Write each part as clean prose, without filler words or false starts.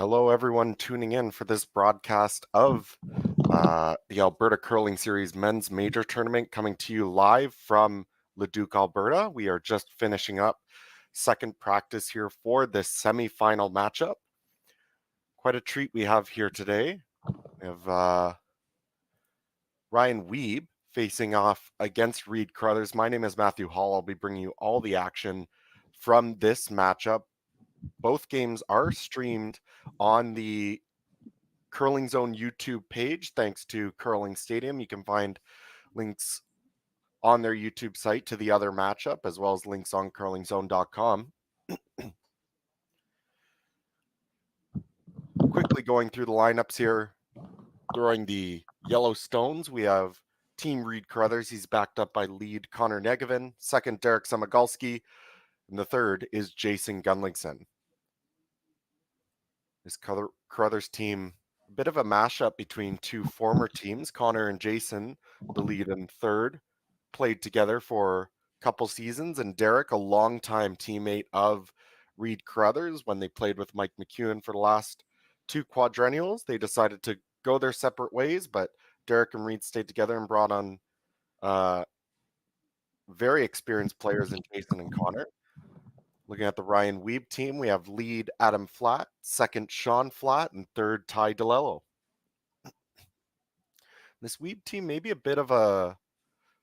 Hello, everyone tuning in for this broadcast of the Alberta Curling Series Men's Major Tournament, coming to you live from Leduc, Alberta. We are just finishing up second practice here for this semi-final matchup. Quite a treat we have here today. We have Ryan Wiebe facing off against Reid Carruthers. My name is Matthew Hall. I'll be bringing you all the action from this matchup. Both games are streamed on the Curling Zone YouTube page, thanks to Curling Stadium. You can find links on their YouTube site to the other matchup, as well as links on curlingzone.com. Quickly going through the lineups here. Throwing the yellow stones, we have Team Reid Carruthers. He's backed up by lead Connor Negevin, second Derek Samagalski, and the third is Jason Gunlingson. This Carruthers team, a bit of a mashup between two former teams. Connor and Jason, the lead and third, played together for a couple seasons, and Derek, a longtime teammate of Reid Carruthers. When they played with Mike McEwen for the last two quadrennials, they decided to go their separate ways, but Derek and Reid stayed together and brought on very experienced players in Jason and Connor. Looking at the Ryan Wiebe team, we have lead Adam Flatt, second Sean Flatt, and third Ty DeLello. This Wiebe team may be a bit of a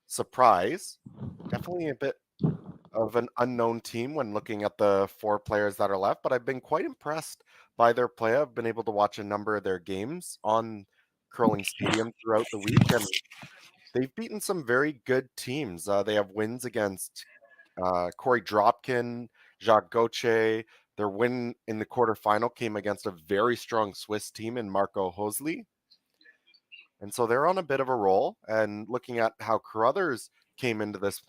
surprise. Definitely a bit of an unknown team when looking at the four players that are left, but I've been quite impressed by their play. I've been able to watch a number of their games on Curling Stadium throughout the week, and they've beaten some very good teams. They have wins against Corey Dropkin, Jacques Gauthier. Their win in the quarterfinal came against a very strong Swiss team in Marco Hosley. And so they're on a bit of a roll. And looking at how Carruthers came into this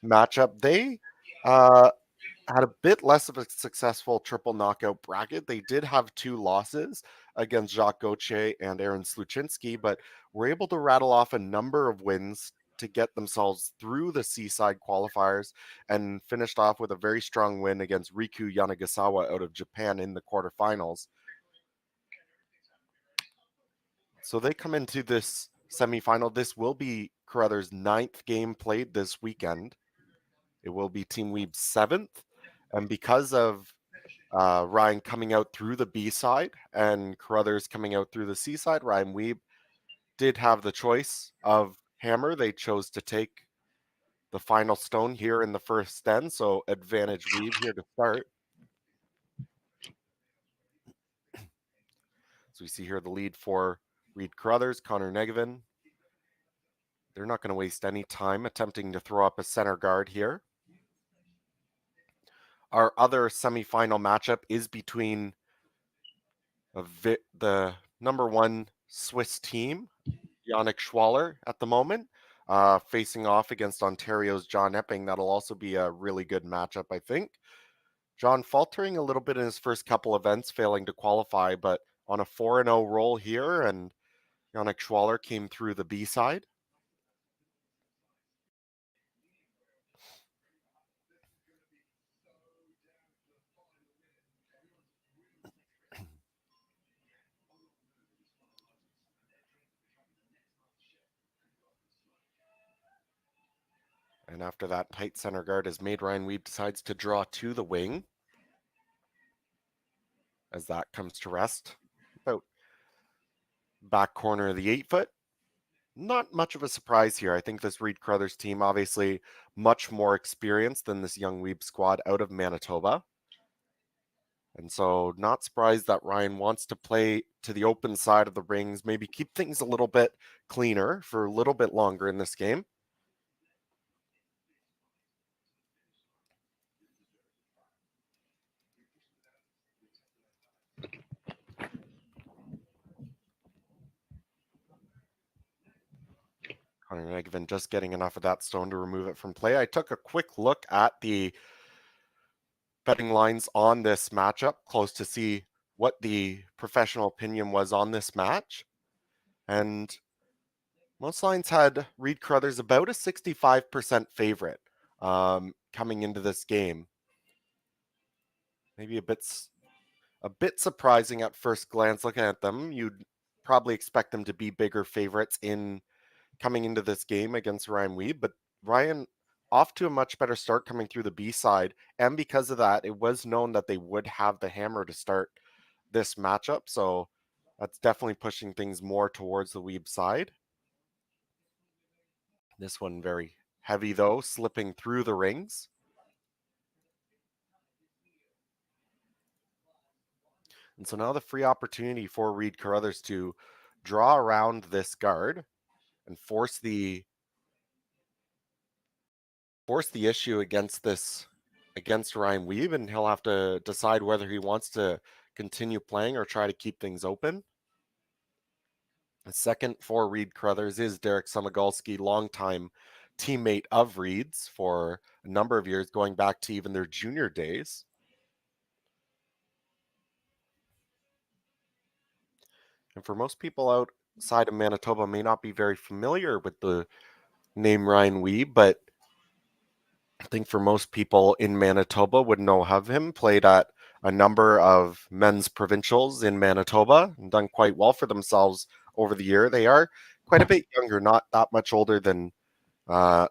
matchup, they had a bit less of a successful triple knockout bracket. They did have two losses against Jacques Gauthier and Aaron Sluchinski, but were able to rattle off a number of wins to get themselves through the Seaside qualifiers and finished off with a very strong win against Riku Yanagisawa out of Japan in the quarterfinals. So they come into this semifinal. This will be Carruthers' ninth game played this weekend. It will be Team Wiebe's seventh. And because of Ryan coming out through the B side and Carruthers coming out through the C side, Ryan Wiebe did have the choice of hammer. They chose to take the final stone here in the first end, so advantage Wiebe here to start. So we see here the lead for Reid Carruthers, Connor Negevin. They're not going to waste any time attempting to throw up a center guard here. Our other semifinal matchup is between the number one Swiss team, Yannick Schwaller, at the moment, facing off against Ontario's John Epping. That'll also be a really good matchup, I think. John faltering a little bit in his first couple events, failing to qualify, but on a 4-0 roll here, and Yannick Schwaller came through the B side. And after that tight center guard is made, Ryan Wiebe decides to draw to the wing as that comes to rest. About back corner of the 8-foot. Not much of a surprise here. I think this Reid Carruthers team, obviously much more experienced than this young Wiebe squad out of Manitoba. And so not surprised that Ryan wants to play to the open side of the rings, maybe keep things a little bit cleaner for a little bit longer in this game. Connor Negevin just getting enough of that stone to remove it from play. I took a quick look at the betting lines on this matchup, close to see what the professional opinion was on this match. And most lines had Reid Carruthers about a 65% favorite coming into this game. Maybe a bit a bit surprising at first glance looking at them. You'd probably expect them to be bigger favorites in coming into this game against Ryan Wiebe, but Ryan off to a much better start coming through the B side, and because of that, it was known that they would have the hammer to start this matchup, so that's definitely pushing things more towards the Wiebe side. This one very heavy though, slipping through the rings. And so now the free opportunity for Reid Carruthers to draw around this guard and force the issue against Ryan Wiebe, and he'll have to decide whether he wants to continue playing or try to keep things open. The second for Reid Carruthers is Derek Samagalski, longtime teammate of Reid's for a number of years, going back to even their junior days. And for most people outside of Manitoba may not be very familiar with the name Ryan Wiebe, but I think for most people in Manitoba would know of him. Played at a number of men's provincials in Manitoba and done quite well for themselves over the year. They are quite a bit younger, not that much older than not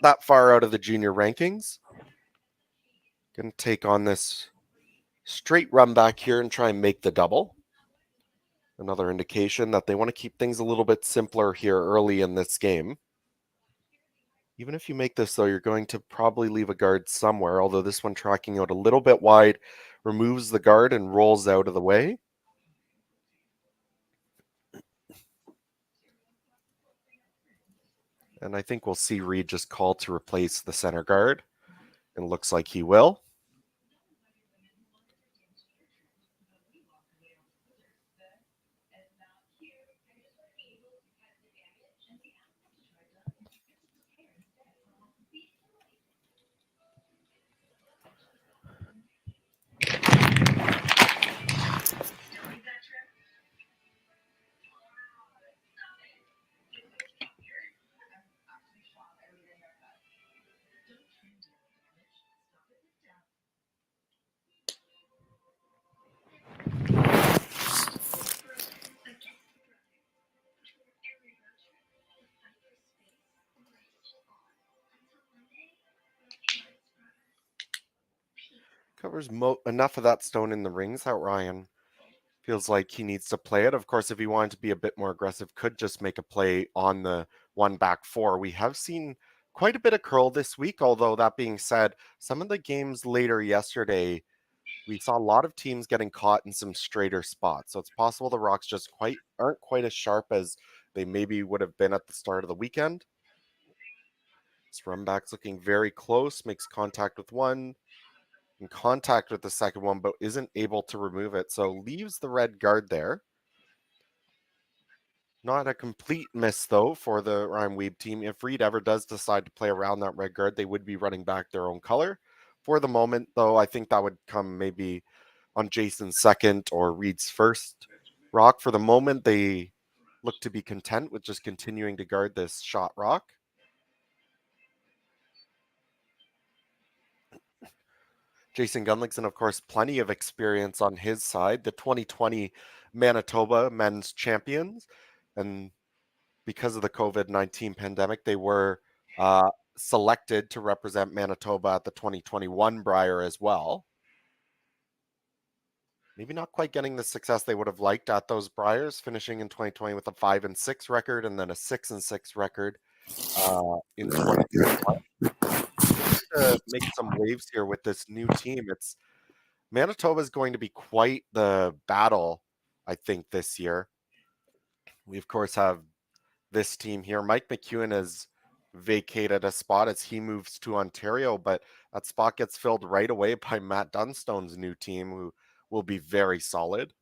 that far out of the junior rankings. Going to take on this straight run back here and try and make the double. Another indication that they want to keep things a little bit simpler here early in this game. Even if you make this, though, you're going to probably leave a guard somewhere, although this one tracking out a little bit wide removes the guard and rolls out of the way. And I think we'll see Reid just call to replace the center guard. It looks like he will. Covers enough of that stone in the rings that Ryan feels like he needs to play it. Of course, if he wanted to be a bit more aggressive, could just make a play on the one back four. We have seen quite a bit of curl this week, although that being said, some of the games later yesterday, we saw a lot of teams getting caught in some straighter spots. So it's possible the Rocks just aren't quite as sharp as they maybe would have been at the start of the weekend. This run back's looking very close, makes contact with one, in contact with the second one, but isn't able to remove it. So leaves the red guard there. Not a complete miss, though, for the Ryan Wiebe team. If Reid ever does decide to play around that red guard, they would be running back their own color. For the moment, though, I think that would come maybe on Jason's second or Reid's first rock. For the moment, they look to be content with just continuing to guard this shot rock. Jason Gunlickson, of course, plenty of experience on his side, the 2020 Manitoba men's champions. And because of the COVID-19 pandemic, they were selected to represent Manitoba at the 2021 Brier as well. Maybe not quite getting the success they would have liked at those Briers, finishing in 2020 with a 5-6 record and then a 6-6 record in 2021. To make some waves here with this new team. Manitoba is going to be quite the battle, I think, this year. We, of course, have this team here. Mike McEwen has vacated a spot as he moves to Ontario, but that spot gets filled right away by Matt Dunstone's new team, who will be very solid.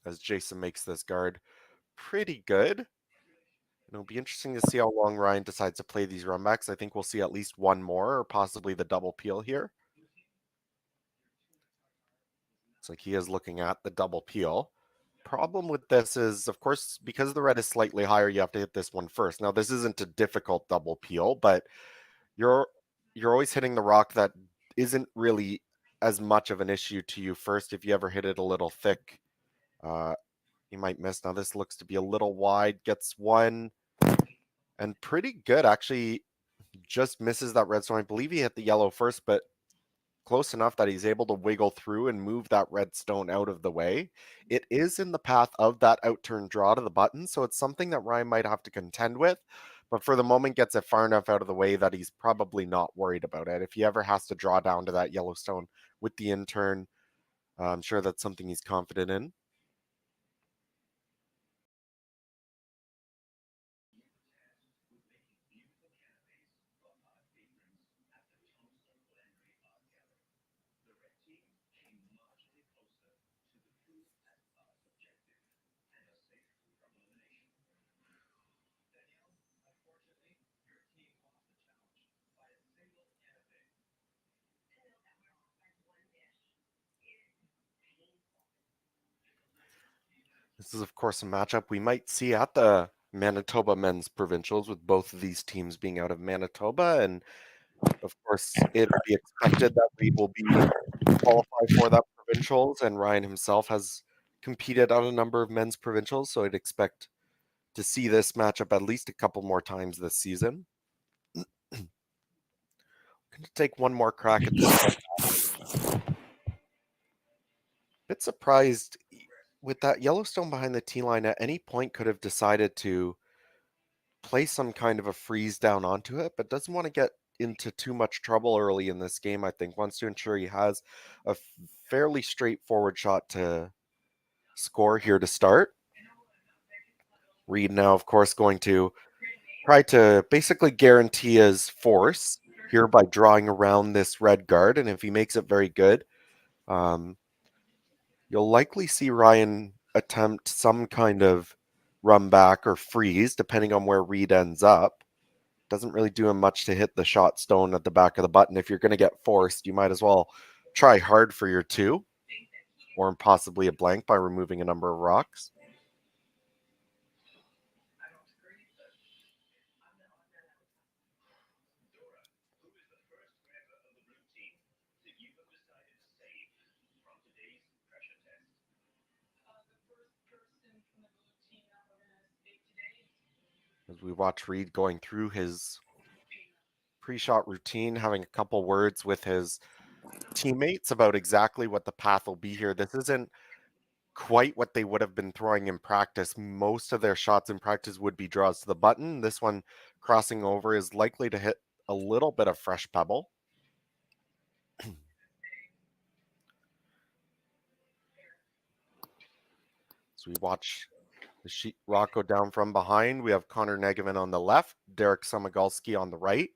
As Jason makes this guard pretty good. It'll be interesting to see how long Ryan decides to play these runbacks. I think we'll see at least one more, or possibly the double peel here. It's like he is looking at the double peel. Problem with this is, of course, because the red is slightly higher, you have to hit this one first. Now, this isn't a difficult double peel, but you're always hitting the rock that isn't really as much of an issue to you first. If you ever hit it a little thick, you might miss. Now this looks to be a little wide, gets one, and pretty good. Actually, just misses that red stone. I believe he hit the yellow first, but close enough that he's able to wiggle through and move that red stone out of the way. It is in the path of that out-turn draw to the button, so it's something that Ryan might have to contend with, but for the moment gets it far enough out of the way that he's probably not worried about it. If he ever has to draw down to that yellow stone with the in-turn, I'm sure that's something he's confident in. This is, of course, a matchup we might see at the Manitoba Men's Provincials, with both of these teams being out of Manitoba. And, of course, it'd be expected that Reid will be qualified for that Provincials, and Ryan himself has competed on a number of men's Provincials, so I'd expect to see this matchup at least a couple more times this season. Going to take one more crack at this. Bit surprised with that Yellowstone behind the tee line. At any point could have decided to play some kind of a freeze down onto it, but doesn't want to get into too much trouble early in this game. I think wants to ensure he has a fairly straightforward shot to score here to start. Reid now, of course, going to try to basically guarantee his force here by drawing around this red guard, and if he makes it very good, you'll likely see Ryan attempt some kind of run back or freeze, depending on where Reid ends up. Doesn't really do him much to hit the shot stone at the back of the button. If you're going to get forced, you might as well try hard for your two, or possibly a blank by removing a number of rocks. As we watch Reid going through his pre-shot routine, having a couple words with his teammates about exactly what the path will be here. This isn't quite what they would have been throwing in practice. Most of their shots in practice would be draws to the button. This one, crossing over, is likely to hit a little bit of fresh pebble. So we watch the sheet rock go down from behind. We have Connor Negavan on the left, Derek Samagalski on the right.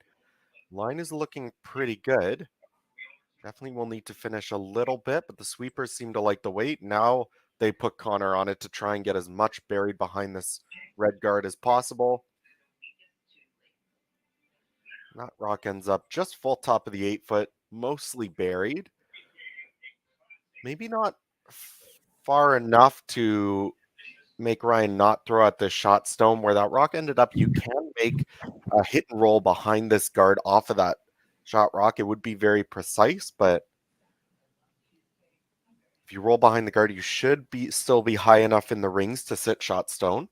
Line is looking pretty good. Definitely will need to finish a little bit, but the sweepers seem to like the weight. Now they put Connor on it to try and get as much buried behind this red guard as possible. That rock ends up just full top of the 8-foot, mostly buried. Maybe not far enough to make Ryan not throw out this shot stone. Where that rock ended up, you can make a hit and roll behind this guard off of that shot rock. It would be very precise, but if you roll behind the guard, you should still be high enough in the rings to sit shot stone.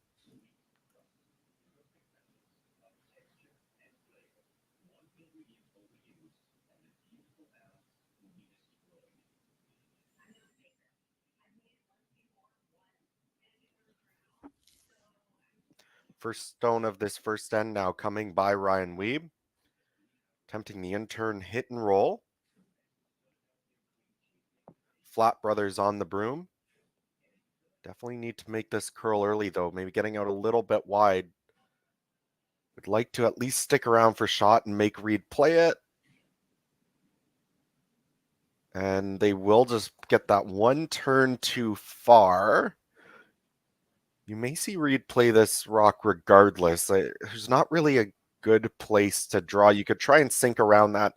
First stone of this first end now coming by Ryan Wiebe, attempting the in-turn hit and roll. Flat Brothers on the broom. Definitely need to make this curl early, though. Maybe getting out a little bit wide. Would like to at least stick around for shot and make Reid play it. And they will just get that one turn too far. You may see Reid play this rock regardless. There's not really a good place to draw. You could try and sink around that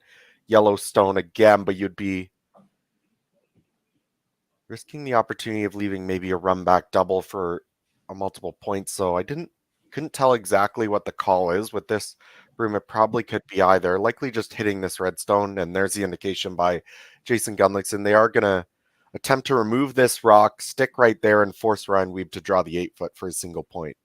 yellow stone again, but you'd be risking the opportunity of leaving maybe a run back double for a multiple points. So I couldn't tell exactly what the call is with this room. It probably could be either. Likely just hitting this redstone, and there's the indication by Jason Gunlickson. They are going to attempt to remove this rock, stick right there, and force Ryan Wiebe to draw the 8-foot for a single point.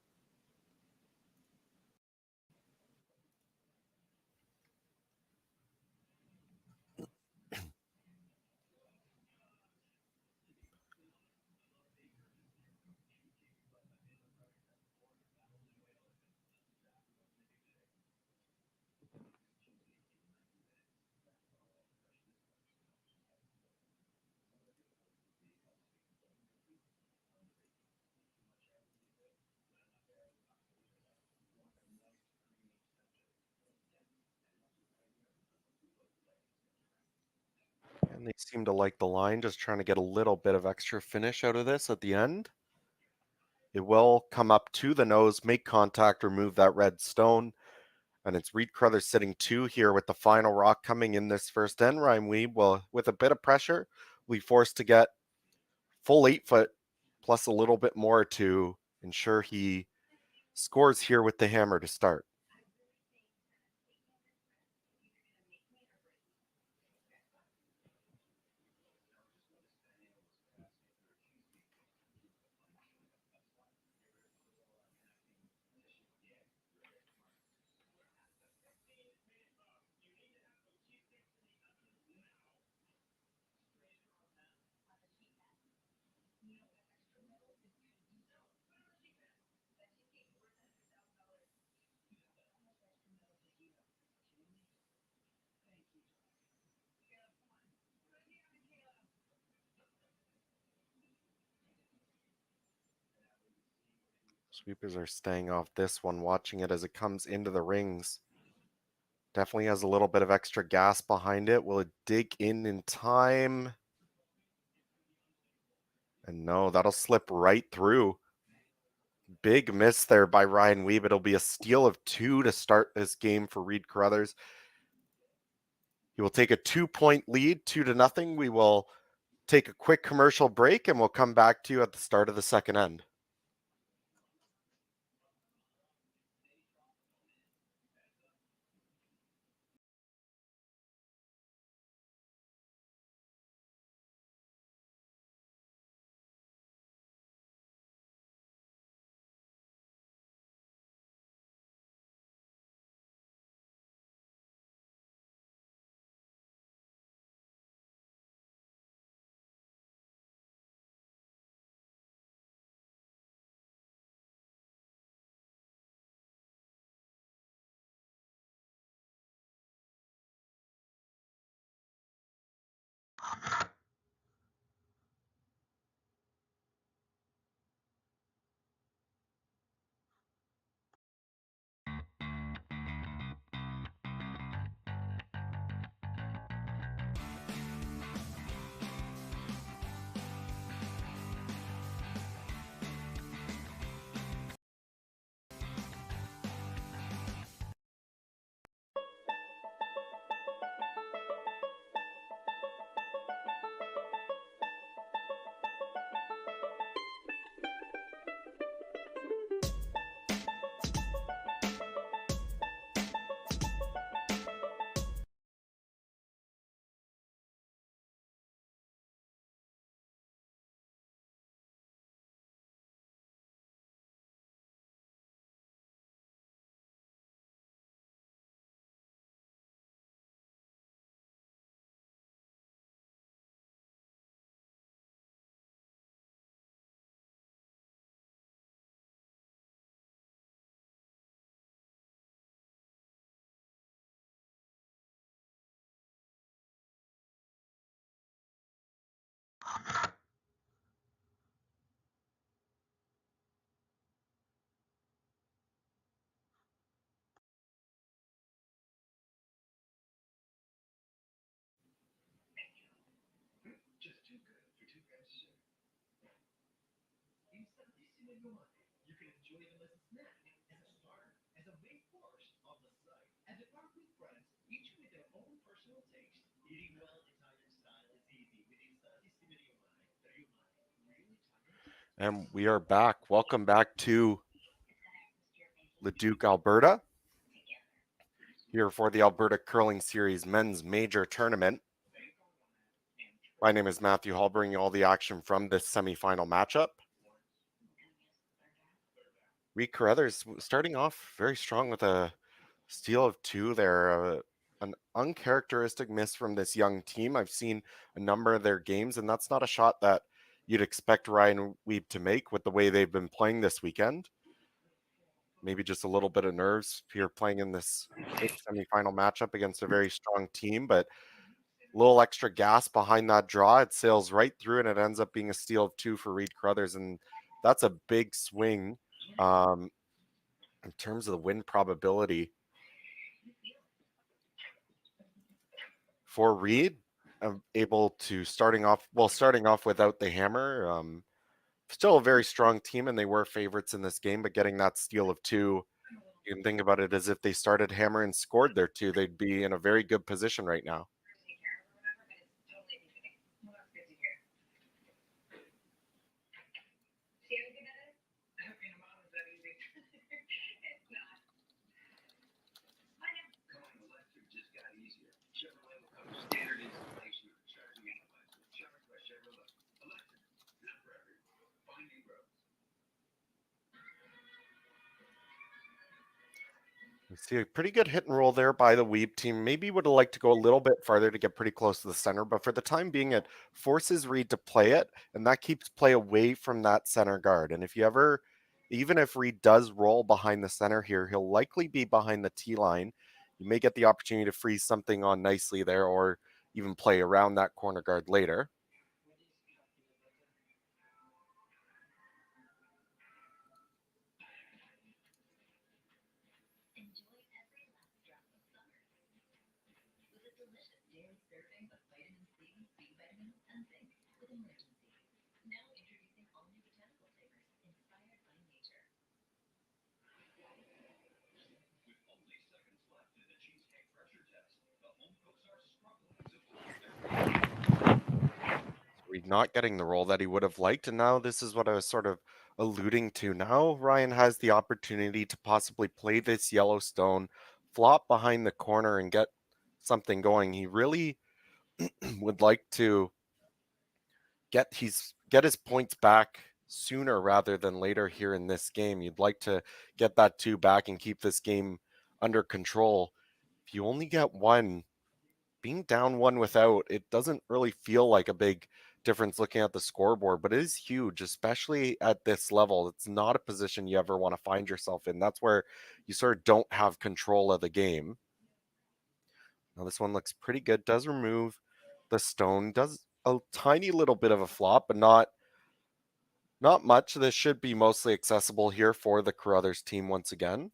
And they seem to like the line, just trying to get a little bit of extra finish out of this at the end. It will come up to the nose, make contact, remove that red stone. And it's Reid Carruthers sitting 2 here with the final rock coming in this first end. Ryan Wiebe will, with a bit of pressure, will be forced to get full 8-foot plus a little bit more to ensure he scores here with the hammer to start. Sweepers are staying off this one, watching it as it comes into the rings. Definitely has a little bit of extra gas behind it. Will it dig in time? And no, that'll slip right through. Big miss there by Ryan Wiebe. It'll be a steal of 2 to start this game for Reid Carruthers. He will take a 2-point lead, 2-0. We will take a quick commercial break and we'll come back to you at the start of the second end. And we are back. Welcome back to Leduc, Alberta. here for the Alberta Curling Series Men's Major Tournament. My name is Matthew Hall, bringing you all the action from this semifinal matchup. Reid Carruthers starting off very strong with a steal of 2 there. An uncharacteristic miss from this young team. I've seen a number of their games, and that's not a shot that you'd expect Ryan Wiebe to make with the way they've been playing this weekend. Maybe just a little bit of nerves here playing in this big semifinal matchup against a very strong team, but a little extra gas behind that draw. It sails right through, and it ends up being a steal of 2 for Reid Carruthers, and that's a big swing in terms of the win probability. For Reid, I'm able to starting off without the hammer. Still a very strong team, and they were favorites in this game, but getting that steal of 2, you can think about it as if they started hammer and scored their 2, they'd be in a very good position right now. We see a pretty good hit and roll there by the Wiebe team. Maybe would have liked to go a little bit farther to get pretty close to the center, but for the time being, it forces Reid to play it, and that keeps play away from that center guard. And even if Reid does roll behind the center here, he'll likely be behind the T line. You may get the opportunity to freeze something on nicely there, or even play around that corner guard later. Reid not getting the role that he would have liked, and now this is what I was sort of alluding to. Now Ryan has the opportunity to possibly play this Yellowstone, flop behind the corner, and get something going. He really would like to get his points back sooner rather than later here in this game. You'd like to get that 2 back and keep this game under control. If you only get 1, being down 1 without, it doesn't really feel like a big difference looking at the scoreboard, but it is huge, especially at this level. It's not a position you ever want to find yourself in. That's where you sort of don't have control of the game. Now this one looks pretty good. Does remove the stone. Does a tiny little bit of a flop, but not much. This should be mostly accessible here for the Carruthers team once again.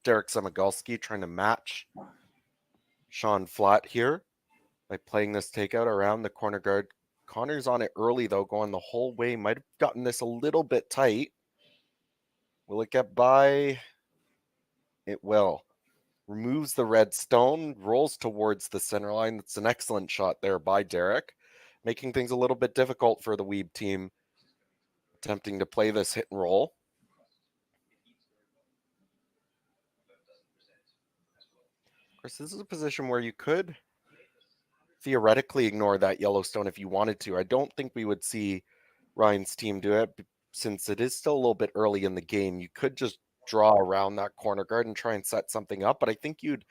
Derek Semigalski trying to match Sean Flatt here by playing this takeout around the corner guard. Connor's on it early, though, going the whole way. Might have gotten this a little bit tight. Will it get by? It will. Removes the red stone, rolls towards the center line. That's an excellent shot there by Derek, making things a little bit difficult for the Wiebe team attempting to play this hit and roll. Of course, this is a position where you could theoretically ignore that Yellowstone if you wanted to. I don't think we would see Ryan's team do it since it is still a little bit early in the game. You could just draw around that corner guard and try and set something up, but I think you'd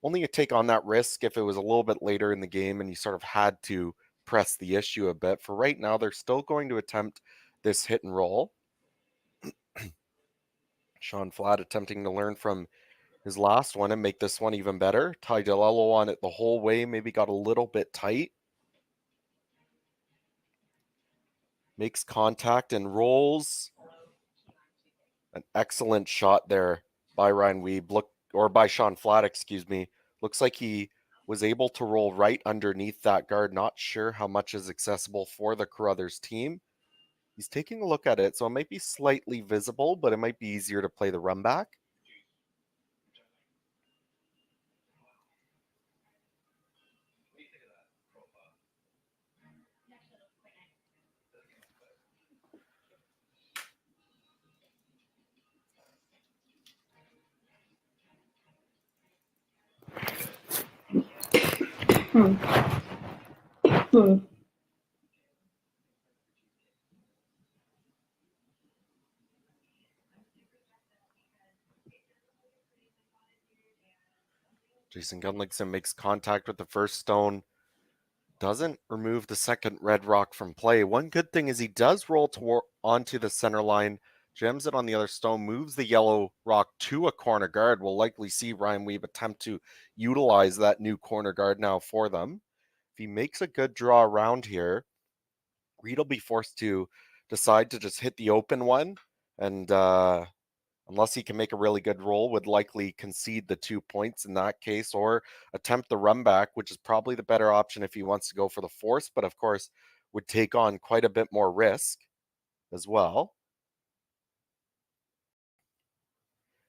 only take on that risk if it was a little bit later in the game and you sort of had to press the issue a bit. For right now, they're still going to attempt this hit and roll. Sean Flatt attempting to learn from his last one and make this one even better. Ty DeLello on it the whole way, maybe got a little bit tight. Makes contact and rolls. An excellent shot there by Ryan Wiebe, by Sean Flatt, excuse me. Looks like he was able to roll right underneath that guard. Not sure how much is accessible for the Carruthers team. He's taking a look at it, so it might be slightly visible, but it might be easier to play the run back. Jason Gunlickson makes contact with the first stone. Doesn't remove the second red rock from play. One good thing is he does roll onto the center line, jams it on the other stone, moves the yellow rock to a corner guard. We'll likely see Ryan Wiebe attempt to utilize that new corner guard now for them. If he makes a good draw around here, Reid will be forced to decide to just hit the open one, and unless he can make a really good roll, would likely concede the 2 points in that case, or attempt the run back, which is probably the better option if he wants to go for the force, but of course would take on quite a bit more risk as well.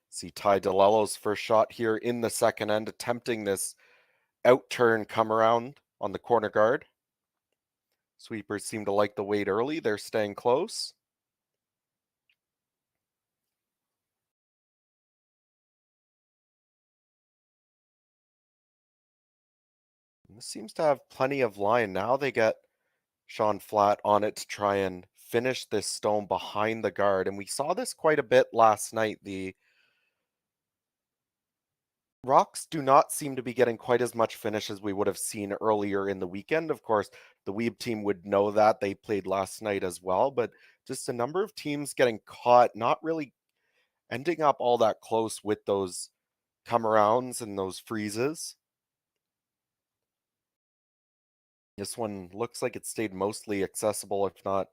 See Ty DeLello's first shot here in the second end, attempting this out turn come around on the corner guard. Sweepers seem to like the wait early. They're staying close. And this seems to have plenty of line. Now they get Sean Flatt on it to try and finish this stone behind the guard. And we saw this quite a bit last night. The Rocks do not seem to be getting quite as much finish as we would have seen earlier in the weekend. Of course, the Wiebe team would know that. They played last night as well, but just a number of teams getting caught, not really ending up all that close with those come arounds and those freezes. This one looks like it stayed mostly accessible, if not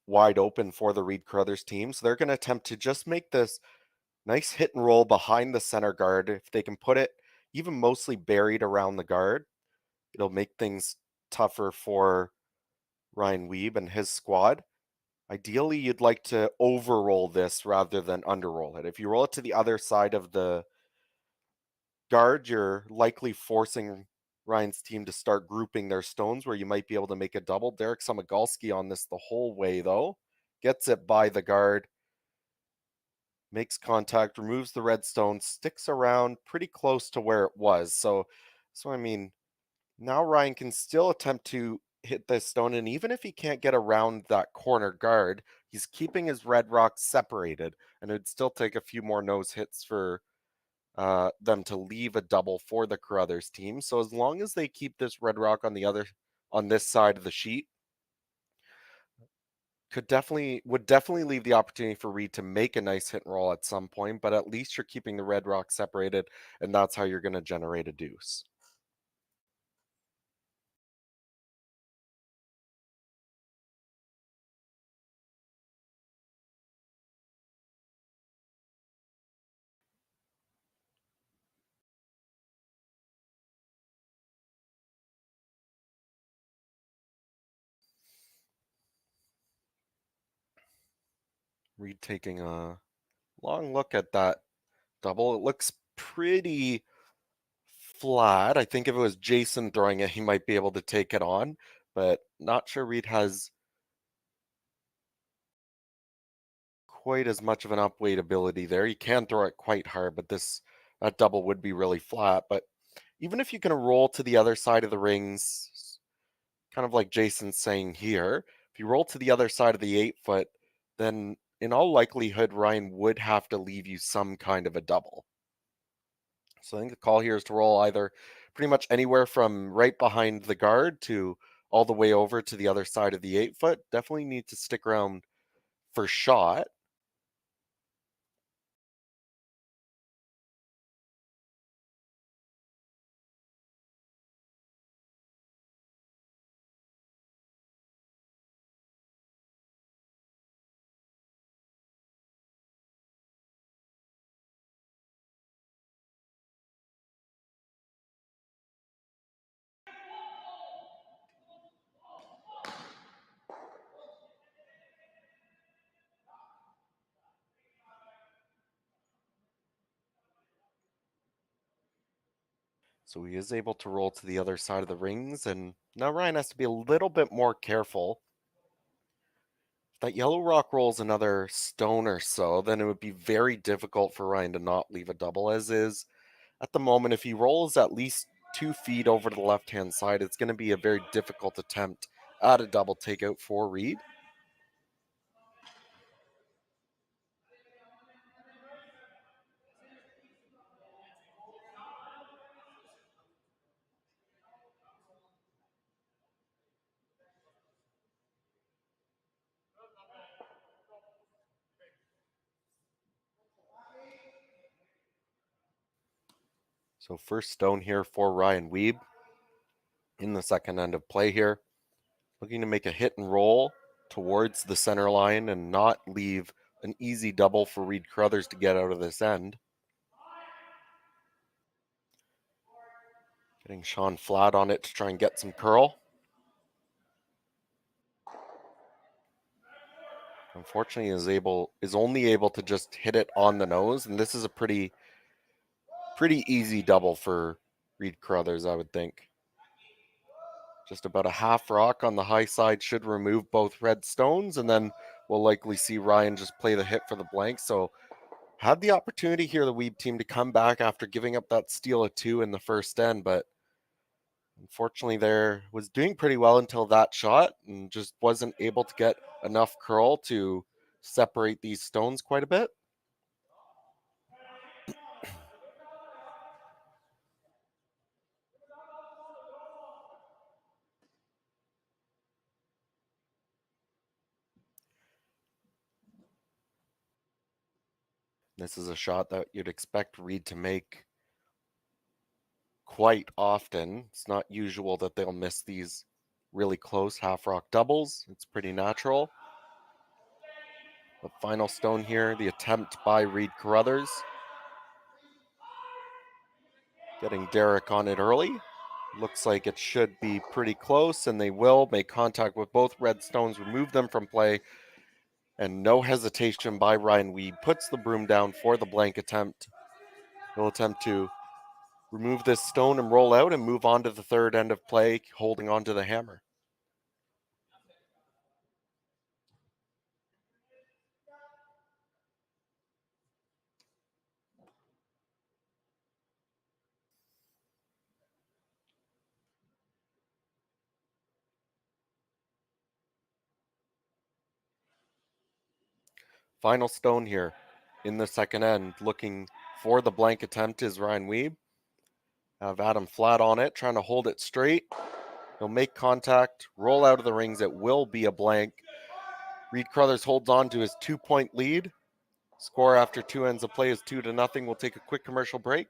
wide open for the Reid Carruthers team. So they're going to attempt to just make this nice hit and roll behind the center guard. If they can put it even mostly buried around the guard, it'll make things tougher for Ryan Wiebe and his squad. Ideally, you'd like to overroll this rather than underroll it. If you roll it to the other side of the guard, you're likely forcing Ryan's team to start grouping their stones where you might be able to make a double. Derek Samagalski on this the whole way, though. Gets it by the guard. Makes contact, removes the red stone, sticks around pretty close to where it was. So I mean, now Ryan can still attempt to hit this stone, and even if he can't get around that corner guard, he's keeping his red rocks separated, and it'd still take a few more nose hits for them to leave a double for the Carruthers team. So as long as they keep this red rock on this side of the sheet, would definitely leave the opportunity for Reid to make a nice hit and roll at some point, but at least you're keeping the red rock separated, and that's how you're going to generate a deuce. Reid taking a long look at that double. It looks pretty flat. I think if it was Jason throwing it, he might be able to take it on, but not sure Reid has quite as much of an upweight ability there. You can throw it quite hard, but that double would be really flat. But even if you can roll to the other side of the rings, kind of like Jason's saying here, if you roll to the other side of the 8-foot, then in all likelihood, Ryan would have to leave you some kind of a double. So I think the call here is to roll either pretty much anywhere from right behind the guard to all the way over to the other side of the 8-foot. Definitely need to stick around for shot. So he is able to roll to the other side of the rings, and now Ryan has to be a little bit more careful. If that yellow rock rolls another stone or so, then it would be very difficult for Ryan to not leave a double, as is. At the moment, if he rolls at least 2 feet over to the left-hand side, it's going to be a very difficult attempt at a double takeout for Reid. So first stone here for Ryan Wiebe in the second end of play here. Looking to make a hit and roll towards the center line and not leave an easy double for Reid Carruthers to get out of this end. Getting Sean flat on it to try and get some curl. Unfortunately, is only able to just hit it on the nose, and this is a pretty easy double for Reid Carruthers, I would think. Just about a half rock on the high side should remove both red stones, and then we'll likely see Ryan just play the hit for the blank. So had the opportunity here, the Wiebe team, to come back after giving up that steal of 2 in the first end, but unfortunately there was doing pretty well until that shot and just wasn't able to get enough curl to separate these stones quite a bit. This is a shot that you'd expect Reid to make quite often. It's not usual that they'll miss these really close half rock doubles. It's pretty natural. The final stone here, the attempt by Reid Carruthers. Getting Derek on it early. Looks like it should be pretty close, and they will make contact with both red stones, remove them from play, and no hesitation by Ryan Wiebe. Puts the broom down for the blank attempt. He'll attempt to remove this stone and roll out and move on to the third end of play, holding on to the hammer. Final stone here in the second end, looking for the blank attempt is Ryan Wiebe. Have Adam flat on it, trying to hold it straight. He'll make contact, roll out of the rings. It will be a blank. Reid Carruthers holds on to his 2-point lead. Score after 2 ends of play is 2-0. We'll take a quick commercial break,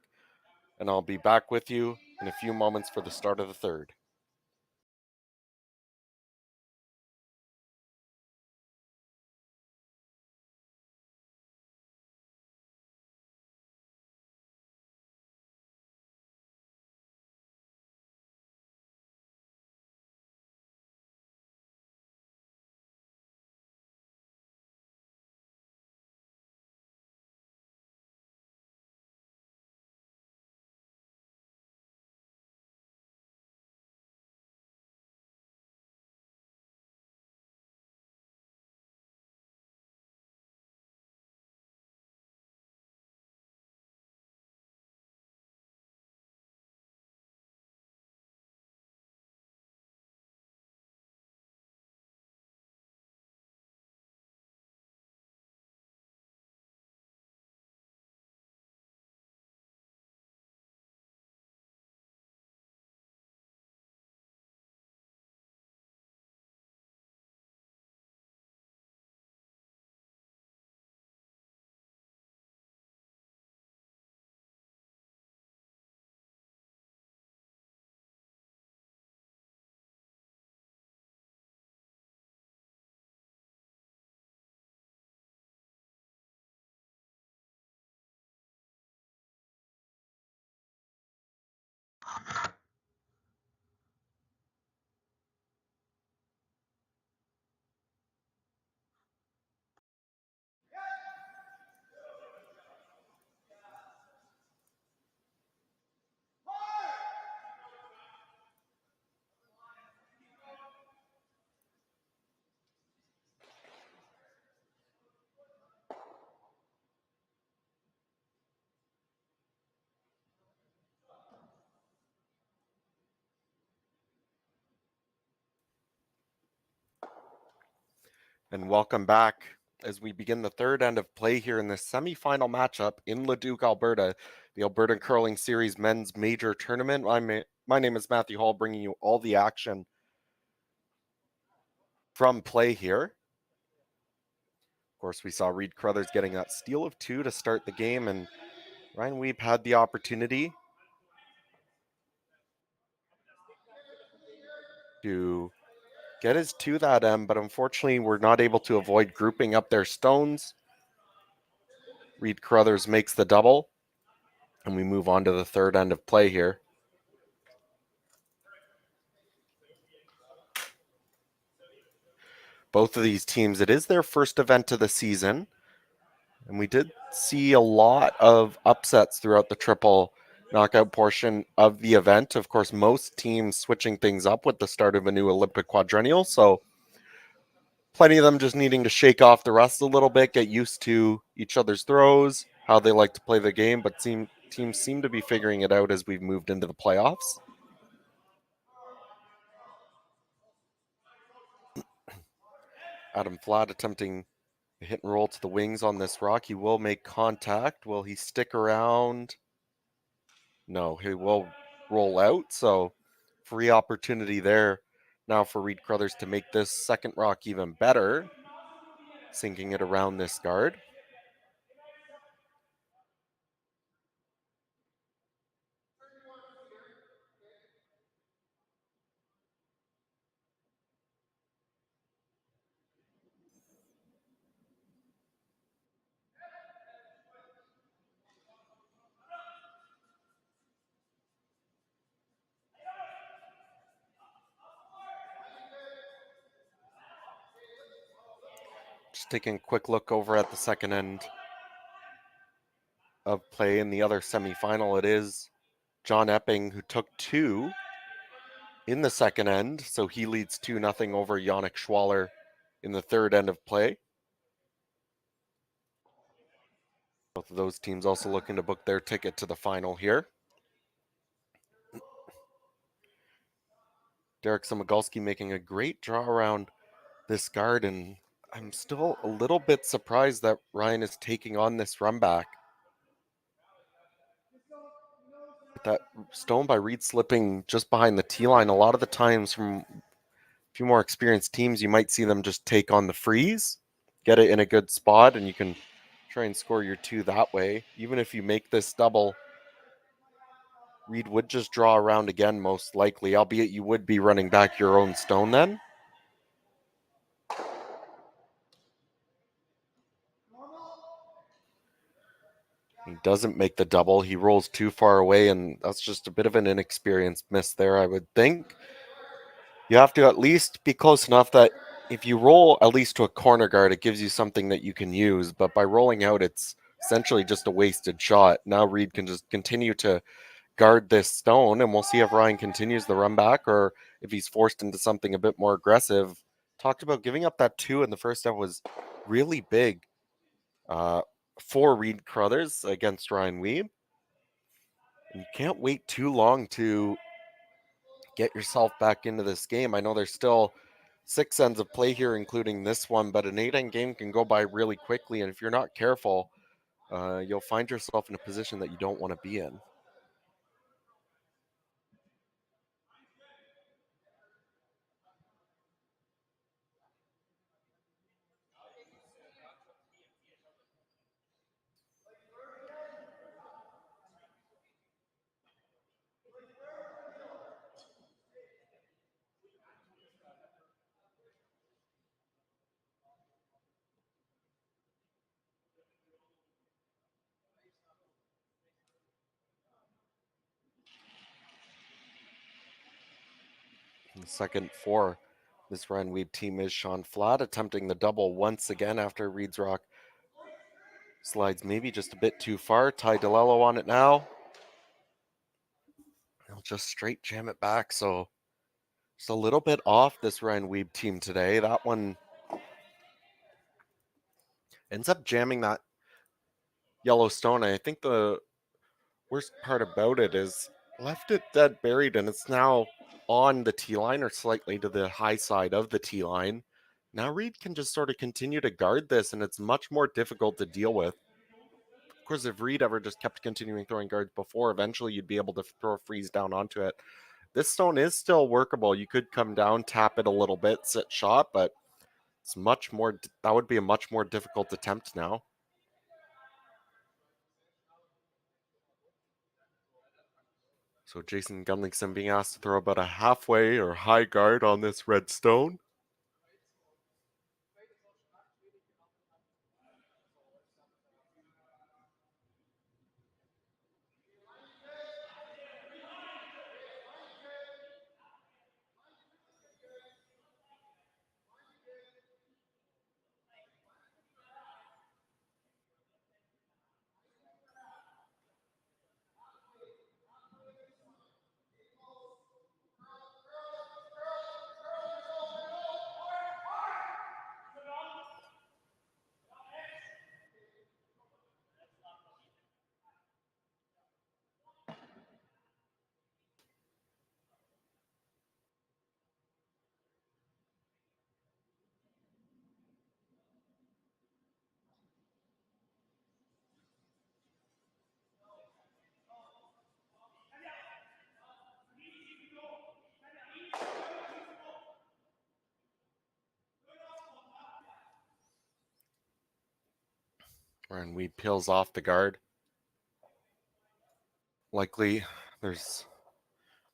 and I'll be back with you in a few moments for the start of the third. And welcome back as we begin the third end of play here in this semifinal matchup in Leduc, Alberta, the Alberta Curling Series Men's Major Tournament. My name is Matthew Hall, bringing you all the action from play here. Of course, we saw Reid Carruthers getting that steal of 2 to start the game, and Ryan Wiebe had the opportunity to get his to that end, but unfortunately we're not able to avoid grouping up their stones. Reid Carruthers makes the double, and we move on to the third end of play here. Both of these teams, it is their first event of the season, and we did see a lot of upsets throughout the triple knockout portion of the event. Of course, most teams switching things up with the start of a new Olympic quadrennial, so plenty of them just needing to shake off the rust a little bit, get used to each other's throws, how they like to play the game, but teams seem to be figuring it out as we've moved into the playoffs. Adam Flatt attempting a hit and roll to the wings on this rock. He will make contact. Will he stick around? No, he will roll out. So free opportunity there now for Reid Carruthers to make this second rock even better, sinking it around this guard. Just taking a quick look over at the second end of play in the other semifinal. It is John Epping who took 2 in the second end, so he leads 2-0 over Yannick Schwaller in the third end of play. Both of those teams also looking to book their ticket to the final here. Derek Somogolski making a great draw around this guard, and I'm still a little bit surprised that Ryan is taking on this run back. That stone by Reid slipping just behind the tee line, a lot of the times from a few more experienced teams, you might see them just take on the freeze, get it in a good spot, and you can try and score your 2 that way. Even if you make this double, Reid would just draw around again, most likely, albeit you would be running back your own stone then. He doesn't make the double. He rolls too far away, and that's just a bit of an inexperienced miss there, I would think. You have to at least be close enough that if you roll at least to a corner guard, it gives you something that you can use. But by rolling out, it's essentially just a wasted shot. Now Reid can just continue to guard this stone, and we'll see if Ryan continues the run back or if he's forced into something a bit more aggressive. Talked about giving up that 2 in the first half was really big for Reid Carruthers against Ryan Wiebe. And you can't wait too long to get yourself back into this game. I know there's still 6 ends of play here, including this one, but an 8-end game can go by really quickly, and if you're not careful, you'll find yourself in a position that you don't want to be in. The second for this Ryan Wiebe team is Sean Flatt, attempting the double once again after Reid's rock slides maybe just a bit too far. Ty DeLello on it now. He'll just straight jam it back, so just a little bit off this Ryan Wiebe team today. That one ends up jamming that yellow stone. I think the worst part about it is left it dead buried, and it's now on the tee line or slightly to the high side of the tee line. Now Reid can just sort of continue to guard this, and it's much more difficult to deal with. Of course, if Reid ever just kept continuing throwing guards before, eventually you'd be able to throw a freeze down onto it. This stone is still workable. You could come down, tap it a little bit, sit shot, but it's much more, that would be a much more difficult attempt now. So Jason Gunlickson being asked to throw about a halfway or high guard on this red stone. Ryan Wiebe peels off the guard. Likely there's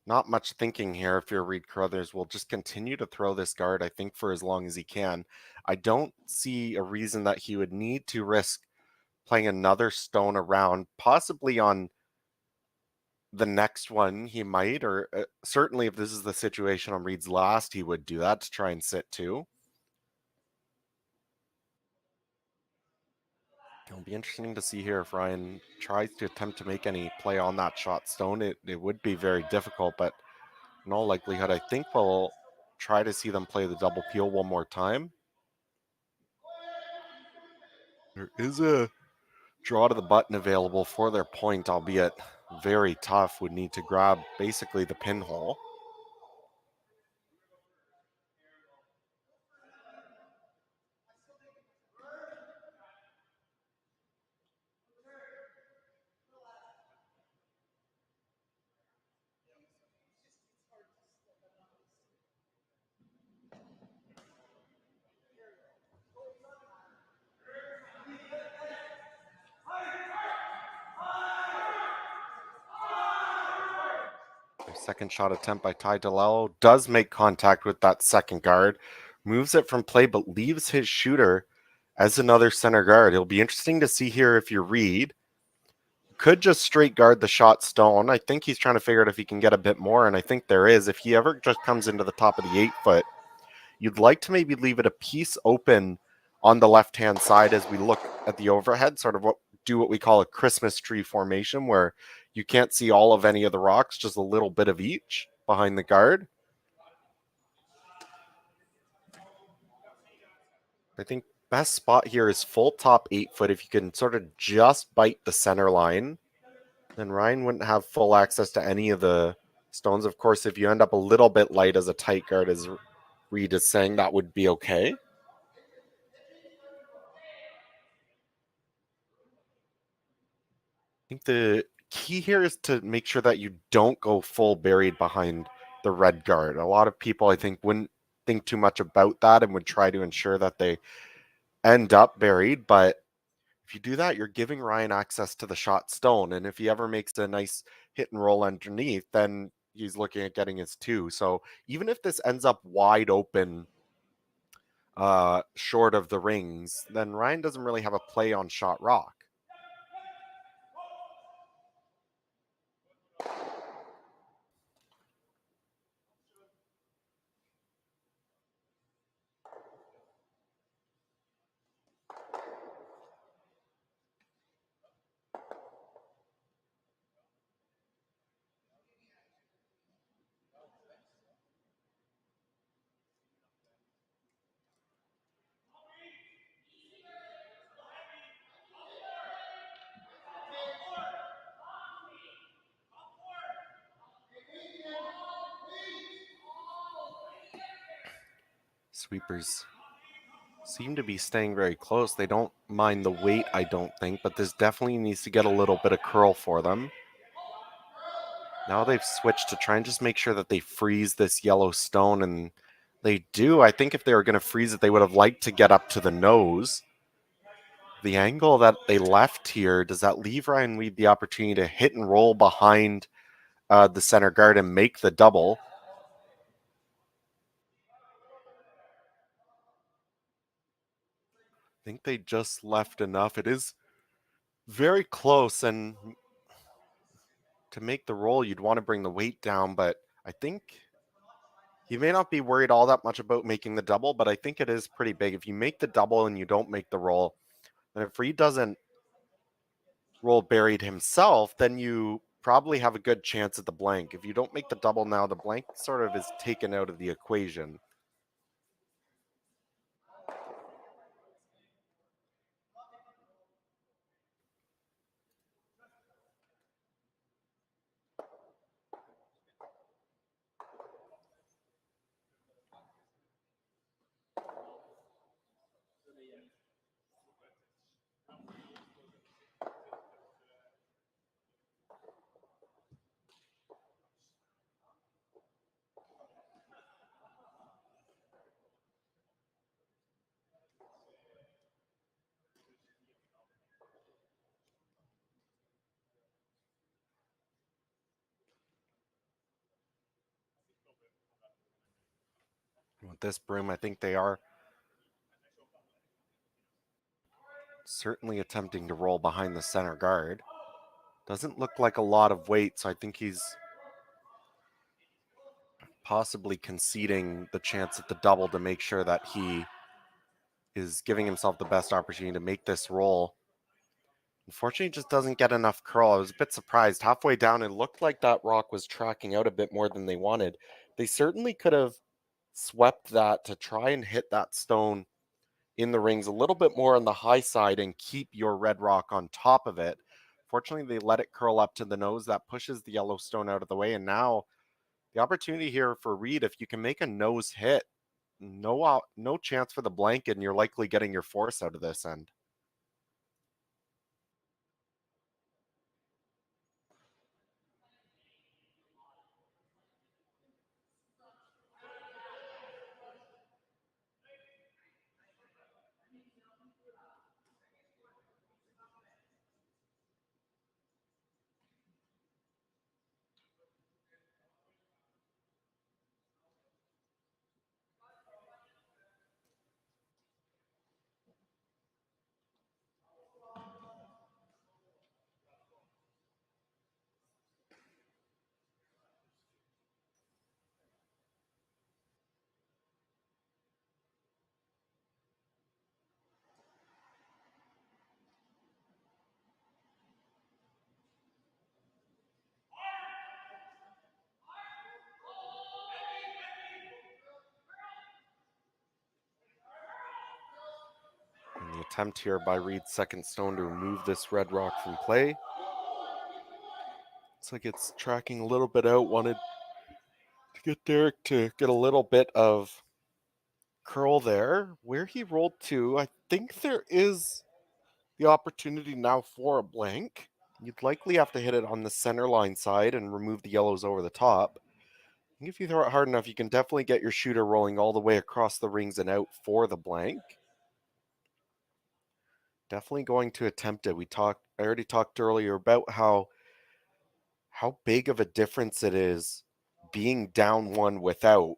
not much thinking here if you're Reid Carruthers. Will just continue to throw this guard, I think, for as long as he can. I don't see a reason that he would need to risk playing another stone around, possibly on the next one he might, or certainly if this is the situation on Reid's last, he would do that to try and sit too. It'll be interesting to see here if Ryan tries to attempt to make any play on that shot stone. It would be very difficult, but in all likelihood, I think we'll try to see them play the double peel one more time. There is a draw to the button available for their point, albeit very tough. Would need to grab basically the pinhole. Their second shot attempt by Ty DeLello does make contact with that second guard, moves it from play, but leaves his shooter as another center guard. It'll be interesting to see here if you Reid. Could just straight guard the shot stone. I think he's trying to figure out if he can get a bit more, and I think there is. If he ever just comes into the top of the 8-foot, you'd like to maybe leave it a piece open on the left-hand side as we look at the overhead, sort of what we call a Christmas tree formation, where you can't see all of any of the rocks, just a little bit of each behind the guard. I think best spot here is full top 8-foot. If you can sort of just bite the center line, then Ryan wouldn't have full access to any of the stones. Of course, if you end up a little bit light as a tight guard, as Reid is saying, that would be okay. I think the key here is to make sure that you don't go full buried behind the red guard. A lot of people, I think, wouldn't think too much about that and would try to ensure that they end up buried. But if you do that, you're giving Ryan access to the shot stone. And if he ever makes a nice hit and roll underneath, then he's looking at getting his 2. So even if this ends up wide open, short of the rings, then Ryan doesn't really have a play on shot rock. Sweepers seem to be staying very close. They don't mind the weight, I don't think, but this definitely needs to get a little bit of curl for them. Now they've switched to try and just make sure that they freeze this yellow stone, and they do. I think if they were going to freeze it, they would have liked to get up to the nose. The angle that they left here, does that leave Ryan Wiebe the opportunity to hit and roll behind the center guard and make the double? I think they just left enough. It is very close, and to make the roll, you'd want to bring the weight down, but I think he may not be worried all that much about making the double, but I think it is pretty big. If you make the double and you don't make the roll, and if Reid doesn't roll buried himself, then you probably have a good chance at the blank. If you don't make the double now, the blank sort of is taken out of the equation. With this broom, I think they are certainly attempting to roll behind the center guard. Doesn't look like a lot of weight, so I think he's possibly conceding the chance at the double to make sure that he is giving himself the best opportunity to make this roll. Unfortunately, it just doesn't get enough curl. I was a bit surprised. Halfway down, it looked like that rock was tracking out a bit more than they wanted. They certainly could have swept that to try and hit that stone in the rings a little bit more on the high side and keep your red rock on top of it. Fortunately, they let it curl up to the nose. That pushes the yellow stone out of the way. And now the opportunity here for Reid, if you can make a nose hit, no chance for the blanket, and you're likely getting your force out of this end. And the attempt here by Reid's second stone to remove this red rock from play. Looks like it's tracking a little bit out. Wanted to get Derek to get a little bit of curl there. Where he rolled to, I think there is the opportunity now for a blank. You'd likely have to hit it on the center line side and remove the yellows over the top. I think if you throw it hard enough, you can definitely get your shooter rolling all the way across the rings and out for the blank. Definitely going to attempt it. I already talked earlier about how big of a difference it is being down one without,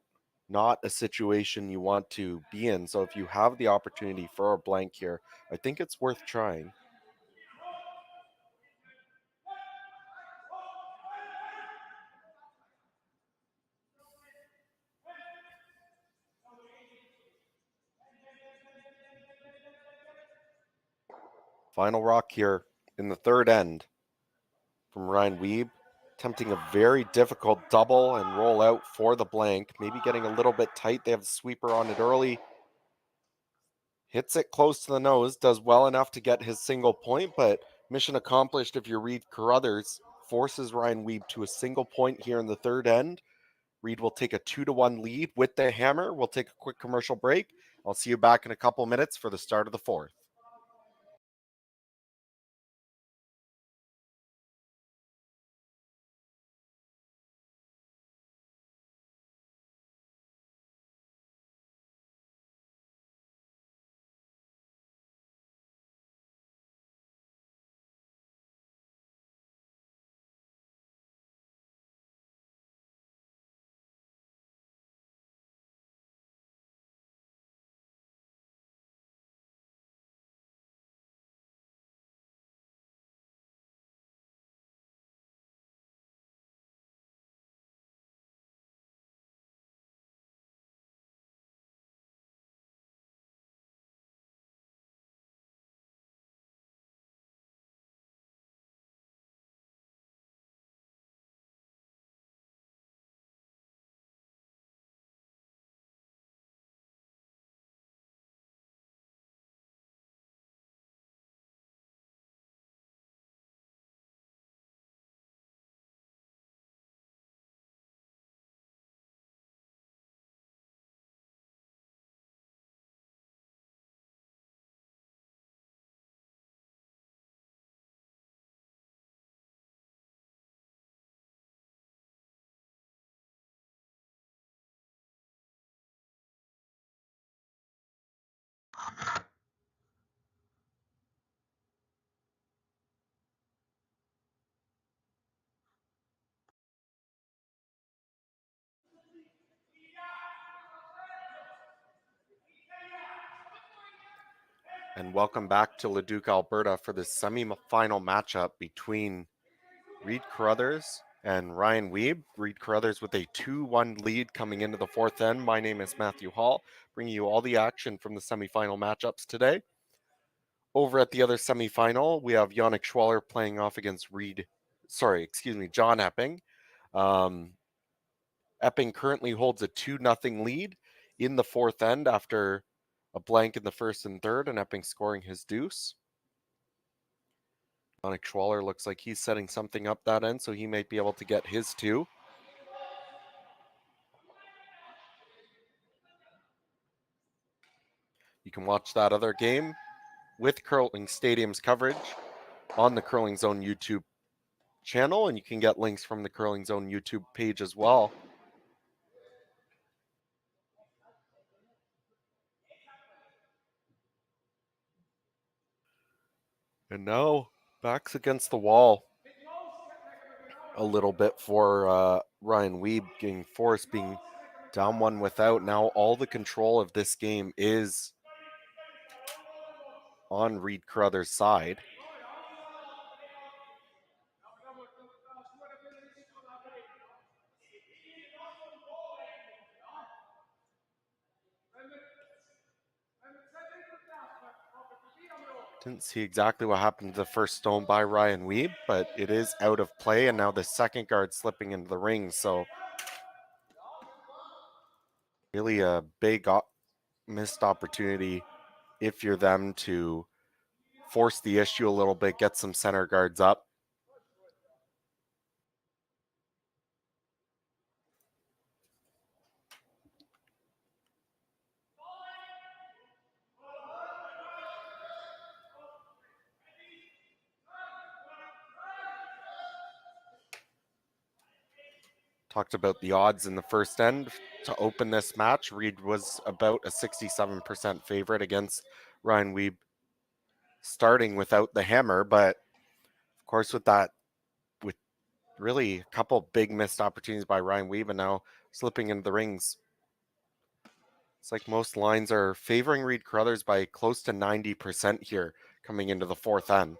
not a situation you want to be in. So if you have the opportunity for a blank here, I think it's worth trying. Final rock here in the third end from Ryan Wiebe, attempting a very difficult double and roll out for the blank, maybe getting a little bit tight. They have the sweeper on it early. Hits it close to the nose, does well enough to get his single point, but mission accomplished if you're Reid Carruthers. Forces Ryan Wiebe to a single point here in the third end. Reid will take a 2-1 lead with the hammer. We'll take a quick commercial break. I'll see you back in a couple minutes for the start of the fourth. And welcome back to Leduc, Alberta for the semi-final matchup between Reid Carruthers and Ryan Wiebe. Reid Carruthers with a 2-1 lead coming into the fourth end. My name is Matthew Hall, bringing you all the action from the semi-final matchups today. Over at the other semi-final, we have Yannick Schwaller playing off against John Epping. Epping currently holds a 2-0 lead in the fourth end after a blank in the first and third, and Epping scoring his deuce. Yannick Schwaller looks like he's setting something up that end, so he might be able to get his two. You can watch that other game with Curling Stadium's coverage on the Curling Zone YouTube channel, and you can get links from the Curling Zone YouTube page as well. And now, backs against the wall a little bit for Ryan Wiebe, getting forced, being down one without. Now all the control of this game is on Reid Carruthers' side. Didn't see exactly what happened to the first stone by Ryan Wiebe, but it is out of play, and now the second guard slipping into the ring. So really a big missed opportunity if you're them to force the issue a little bit, get some center guards up. Talked about the odds in the first end to open this match. Reid was about a 67% favorite against Ryan Wiebe starting without the hammer, but of course with really a couple big missed opportunities by Ryan Wiebe and now slipping into the rings. It's like most lines are favoring Reid Carruthers by close to 90% here coming into the fourth end.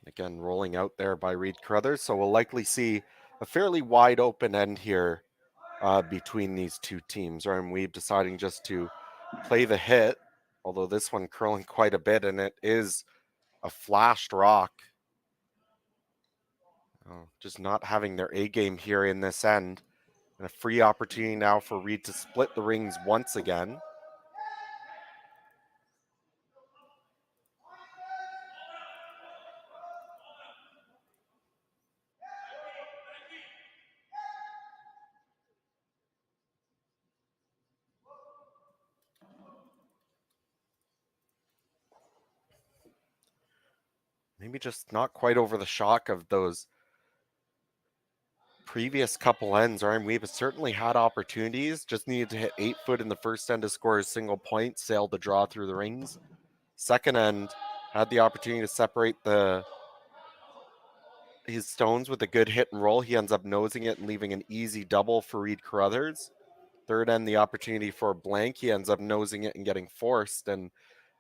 Again, rolling out there by Reid Carruthers. So we'll likely see a fairly wide open end here between these two teams. Ryan Wiebe deciding just to play the hit, although this one curling quite a bit, and it is a flashed rock. Just not having their A game here in this end. And a free opportunity now for Reid to split the rings once again. maybe just not quite over the shock of those previous couple ends. Ryan Wiebe has certainly had opportunities, just needed to hit 8-foot in the first end to score a single point, sailed the draw through the rings. Second end, had the opportunity to separate his stones with a good hit and roll. He ends up nosing it and leaving an easy double for Reid Carruthers. Third end, the opportunity for a blank. He ends up nosing it and getting forced. And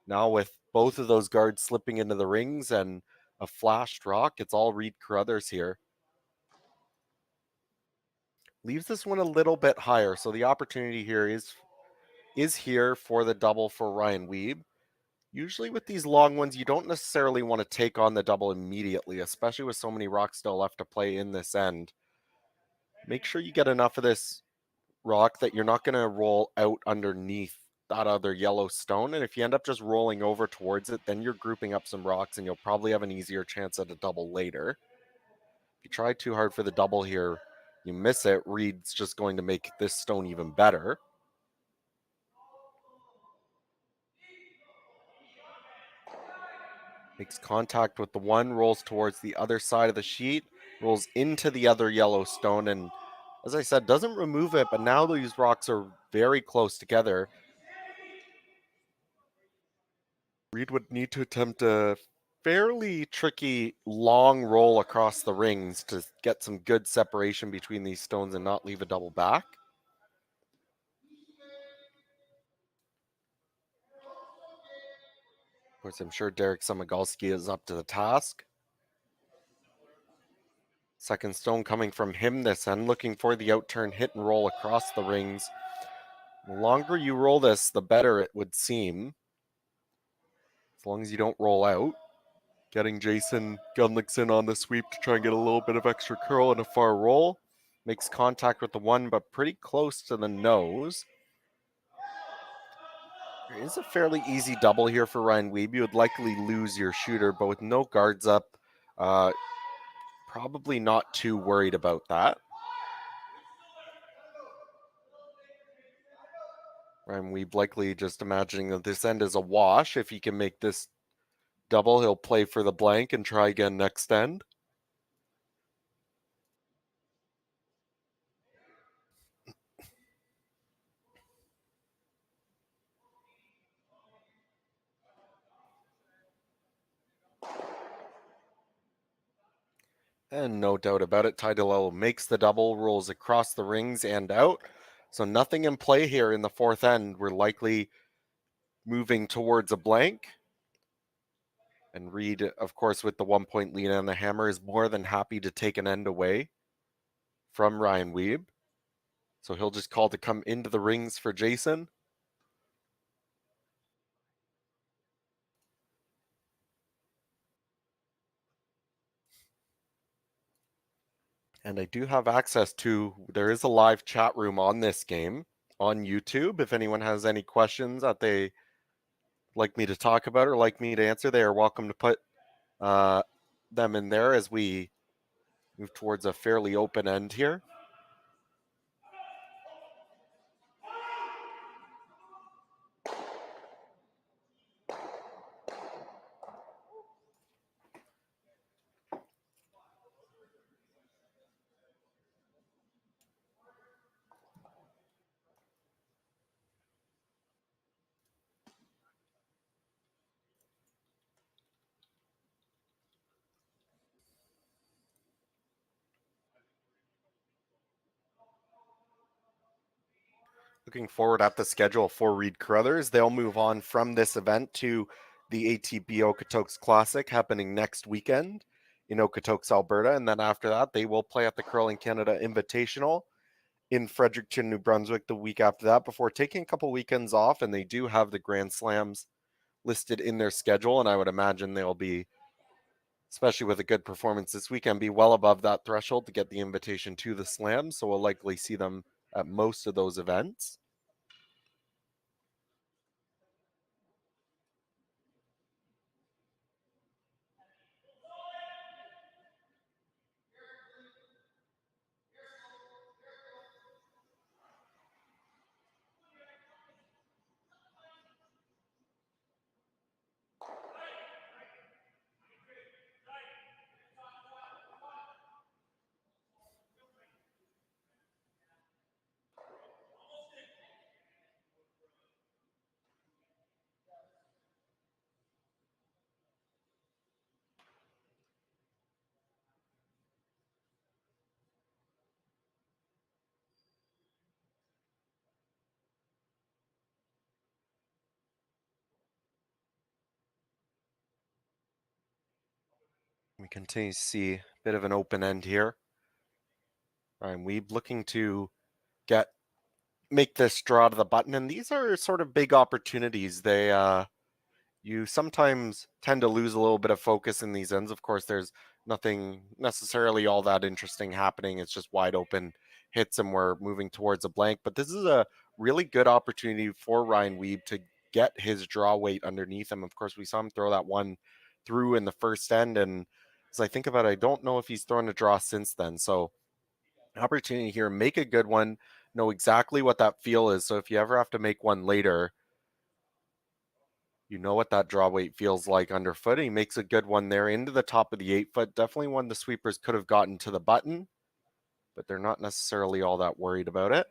now with both of those guards slipping into the rings and a flashed rock, it's all Reid Carruthers here. Leaves this one a little bit higher. So the opportunity here is here for the double for Ryan Wiebe. Usually with these long ones, you don't necessarily want to take on the double immediately, especially with so many rocks still left to play in this end. Make sure you get enough of this rock that you're not going to roll out underneath that other yellow stone. And if you end up just rolling over towards it, then you're grouping up some rocks and you'll probably have an easier chance at a double later. If you try too hard for the double here, you miss it. Reid's just going to make this stone even better. Makes contact with the one, rolls towards the other side of the sheet, rolls into the other yellow stone, and as I said, doesn't remove it, but now these rocks are very close together. Reid would need to attempt a fairly tricky long roll across the rings to get some good separation between these stones and not leave a double back. Of course, I'm sure Derek Samagalski is up to the task. Second stone coming from him this end, looking for the outturn hit and roll across the rings. The longer you roll this, the better it would seem. As long as you don't roll out. Getting Jason Gunlickson on the sweep to try and get a little bit of extra curl and a far roll. Makes contact with the one, but pretty close to the nose. There is a fairly easy double here for Ryan Wiebe. You would likely lose your shooter, but with no guards up, probably not too worried about that. Ryan Wiebe likely just imagining that this end is a wash. If he can make this double, he'll play for the blank and try again next end. And no doubt about it, Ty DeLello makes the double, rolls across the rings and out. So nothing in play here in the fourth end. We're likely moving towards a blank. And Reid, of course, with the 1 point lead on the hammer, is more than happy to take an end away from Ryan Wiebe. So he'll just call to come into the rings for Jason. And I do have access to, there is a live chat room on this game on YouTube. If anyone has any questions that they like me to talk about or like me to answer, they are welcome to put them in there as we move towards a fairly open end here. Looking forward at the schedule for Reid Carruthers. They'll move on from this event to the ATP Okotoks Classic happening next weekend in Okotoks, Alberta. And then after that, they will play at the Curling Canada Invitational in Fredericton, New Brunswick the week after that before taking a couple weekends off. And they do have the Grand Slams listed in their schedule. And I would imagine they'll be, especially with a good performance this weekend, be well above that threshold to get the invitation to the Slam. So we'll likely see them at most of those events. We continue to see a bit of an open end here. Ryan Wiebe looking to make this draw to the button, and these are sort of big opportunities. You sometimes tend to lose a little bit of focus in these ends. Of course, there's nothing necessarily all that interesting happening. It's just wide open hits and we're moving towards a blank. But this is a really good opportunity for Ryan Wiebe to get his draw weight underneath him. Of course, we saw him throw that one through in the first end. And as I think about it, I don't know if he's thrown a draw since then. So opportunity here, make a good one, know exactly what that feel is. So if you ever have to make one later, you know what that draw weight feels like underfoot. He makes a good one there into the top of the 8-foot. Definitely one the sweepers could have gotten to the button, but they're not necessarily all that worried about it.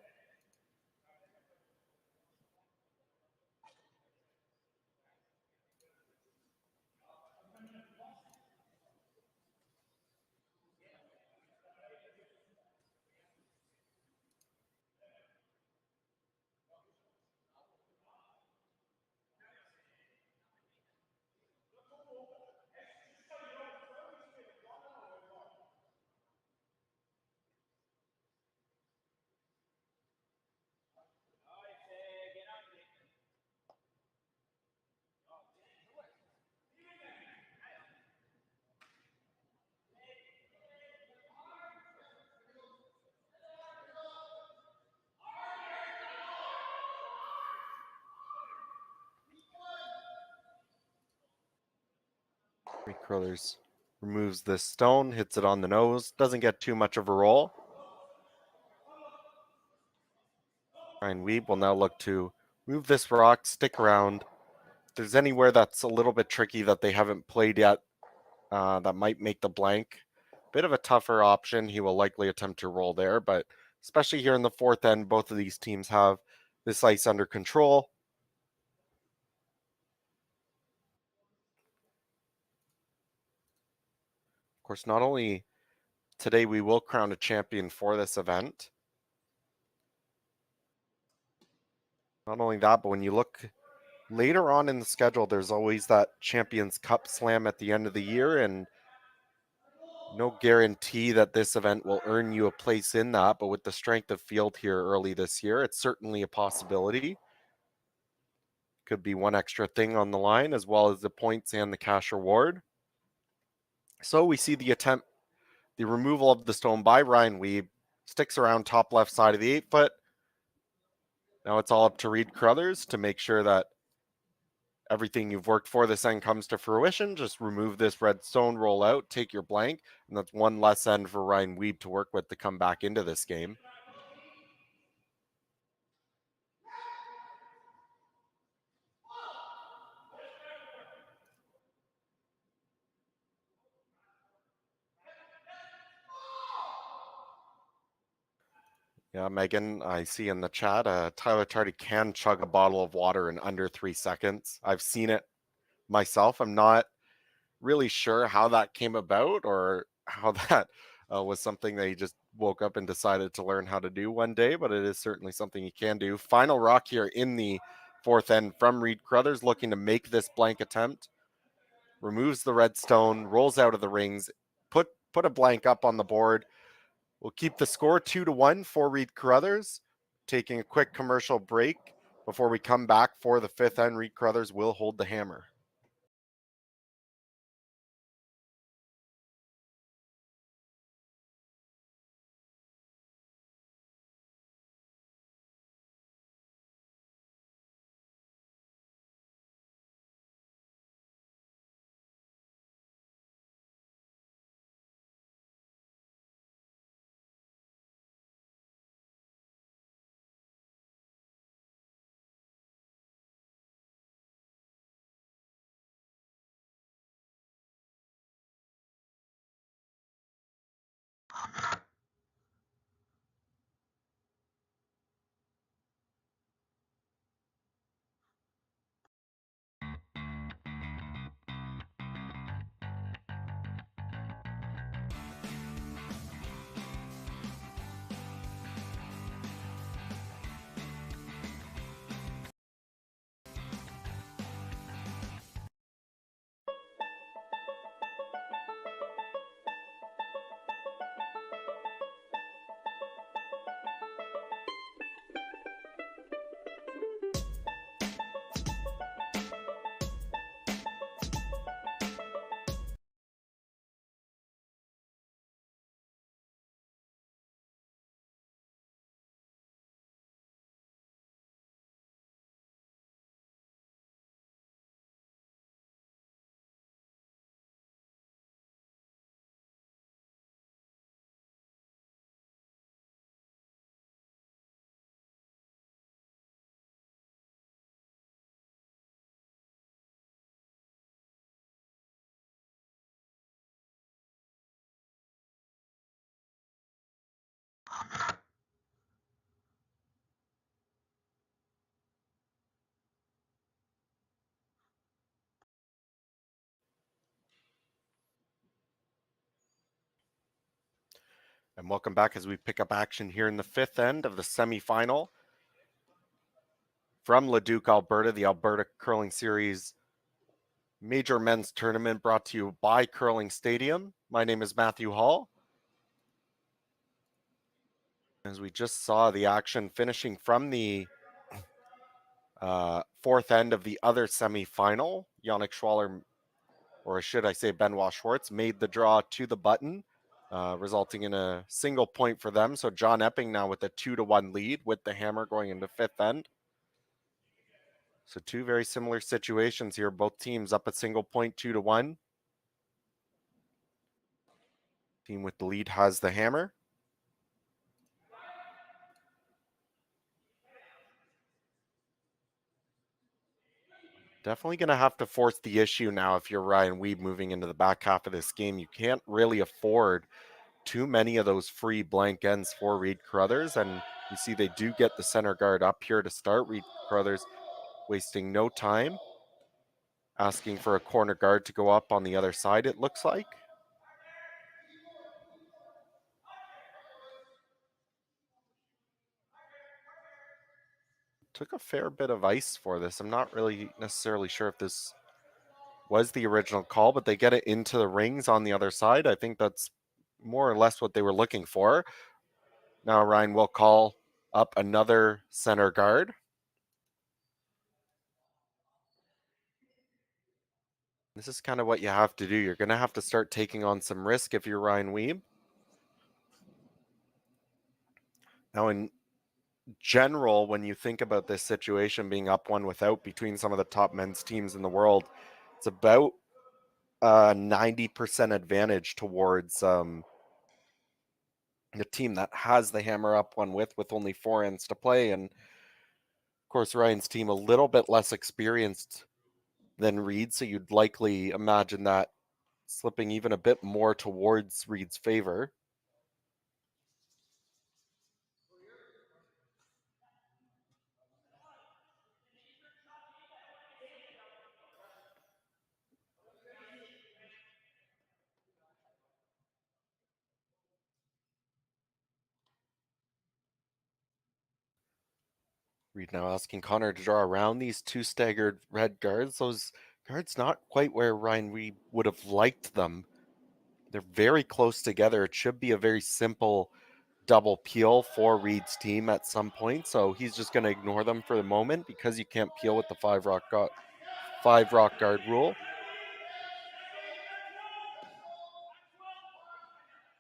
Reid Carruthers removes this stone, hits it on the nose, doesn't get too much of a roll. Ryan Wiebe will now look to move this rock, stick around. If there's anywhere that's a little bit tricky that they haven't played yet, that might make the blank bit of a tougher option. He will likely attempt to roll there, but especially here in the fourth end, both of these teams have this ice under control. Of course, not only today we will crown a champion for this event. Not only that, but when you look later on in the schedule, there's always that Champions Cup slam at the end of the year, and no guarantee that this event will earn you a place in that, but with the strength of field here early this year, it's certainly a possibility. Could be one extra thing on the line, as well as the points and the cash reward. So we see the removal of the stone by Ryan Wiebe, sticks around top left side of the 8-foot. Now it's all up to Reid Carruthers to make sure that everything you've worked for this end comes to fruition. Just remove this red stone, roll out, take your blank, and that's one less end for Ryan Wiebe to work with to come back into this game. Yeah, Megan, I see in the chat, Tyler Tardy can chug a bottle of water in under 3 seconds. I've seen it myself. I'm not really sure how that came about or how that was something that he just woke up and decided to learn how to do one day, but it is certainly something he can do. Final rock here in the fourth end from Reid Carruthers, looking to make this blank attempt. Removes the red stone, rolls out of the rings, put a blank up on the board. We'll keep the score 2-1 for Reid Carruthers. Taking a quick commercial break before we come back for the fifth end. Reid Carruthers will hold the hammer. And welcome back as we pick up action here in the fifth end of the semifinal from Leduc, Alberta, the Alberta Curling Series Major Men's Tournament brought to you by Curling Stadium. My name is Matthew Hall. As we just saw the action finishing from the fourth end of the other semifinal, Yannick Schwaller, or should I say Benoit Schwartz, made the draw to the button, resulting in a single point for them. So John Epping now with a 2-1 lead with the hammer going into fifth end. So two very similar situations here. Both teams up a single point, 2-1. Team with the lead has the hammer. Definitely going to have to force the issue now if you're Ryan Wiebe moving into the back half of this game. You can't really afford too many of those free blank ends for Reid Carruthers. And you see they do get the center guard up here to start. Reid Carruthers wasting no time, asking for a corner guard to go up on the other side, it looks like. Took a fair bit of ice for this. I'm not really necessarily sure if this was the original call, but they get it into the rings on the other side. I think that's more or less what they were looking for. Now Ryan will call up another center guard. This is kind of what you have to do. You're going to have to start taking on some risk if you're Ryan Wiebe. Now, in general, when you think about this situation being up one without between some of the top men's teams in the world, it's about 90% advantage towards the team that has the hammer up one with only 4 ends to play. And of course, Ryan's team a little bit less experienced than Reid, so you'd likely imagine that slipping even a bit more towards Reid's favor. Reid now asking Connor to draw around these two staggered red guards. Those guards not quite where Ryan Wiebe would have liked them. They're very close together. It should be a very simple double peel for Reid's team at some point. So he's just going to ignore them for the moment because you can't peel with the five rock guard rule.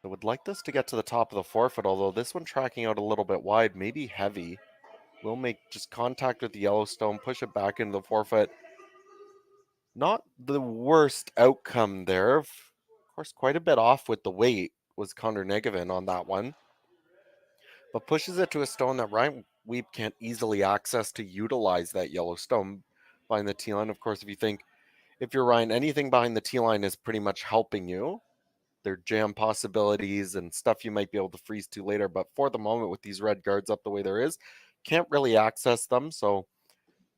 I would like this to get to the top of the forfeit, although this one tracking out a little bit wide, maybe heavy. Will make just contact with the Yellowstone, push it back into the forfeit. Not the worst outcome there. Of course, quite a bit off with the weight was Connor Negevin on that one. But pushes it to a stone that Ryan Wiebe can't easily access to utilize that Yellowstone behind the T-line. Of course, if you're Ryan, anything behind the T-line is pretty much helping you. They're jam possibilities and stuff you might be able to freeze to later. But for the moment, with these red guards up the way there is, can't really access them. So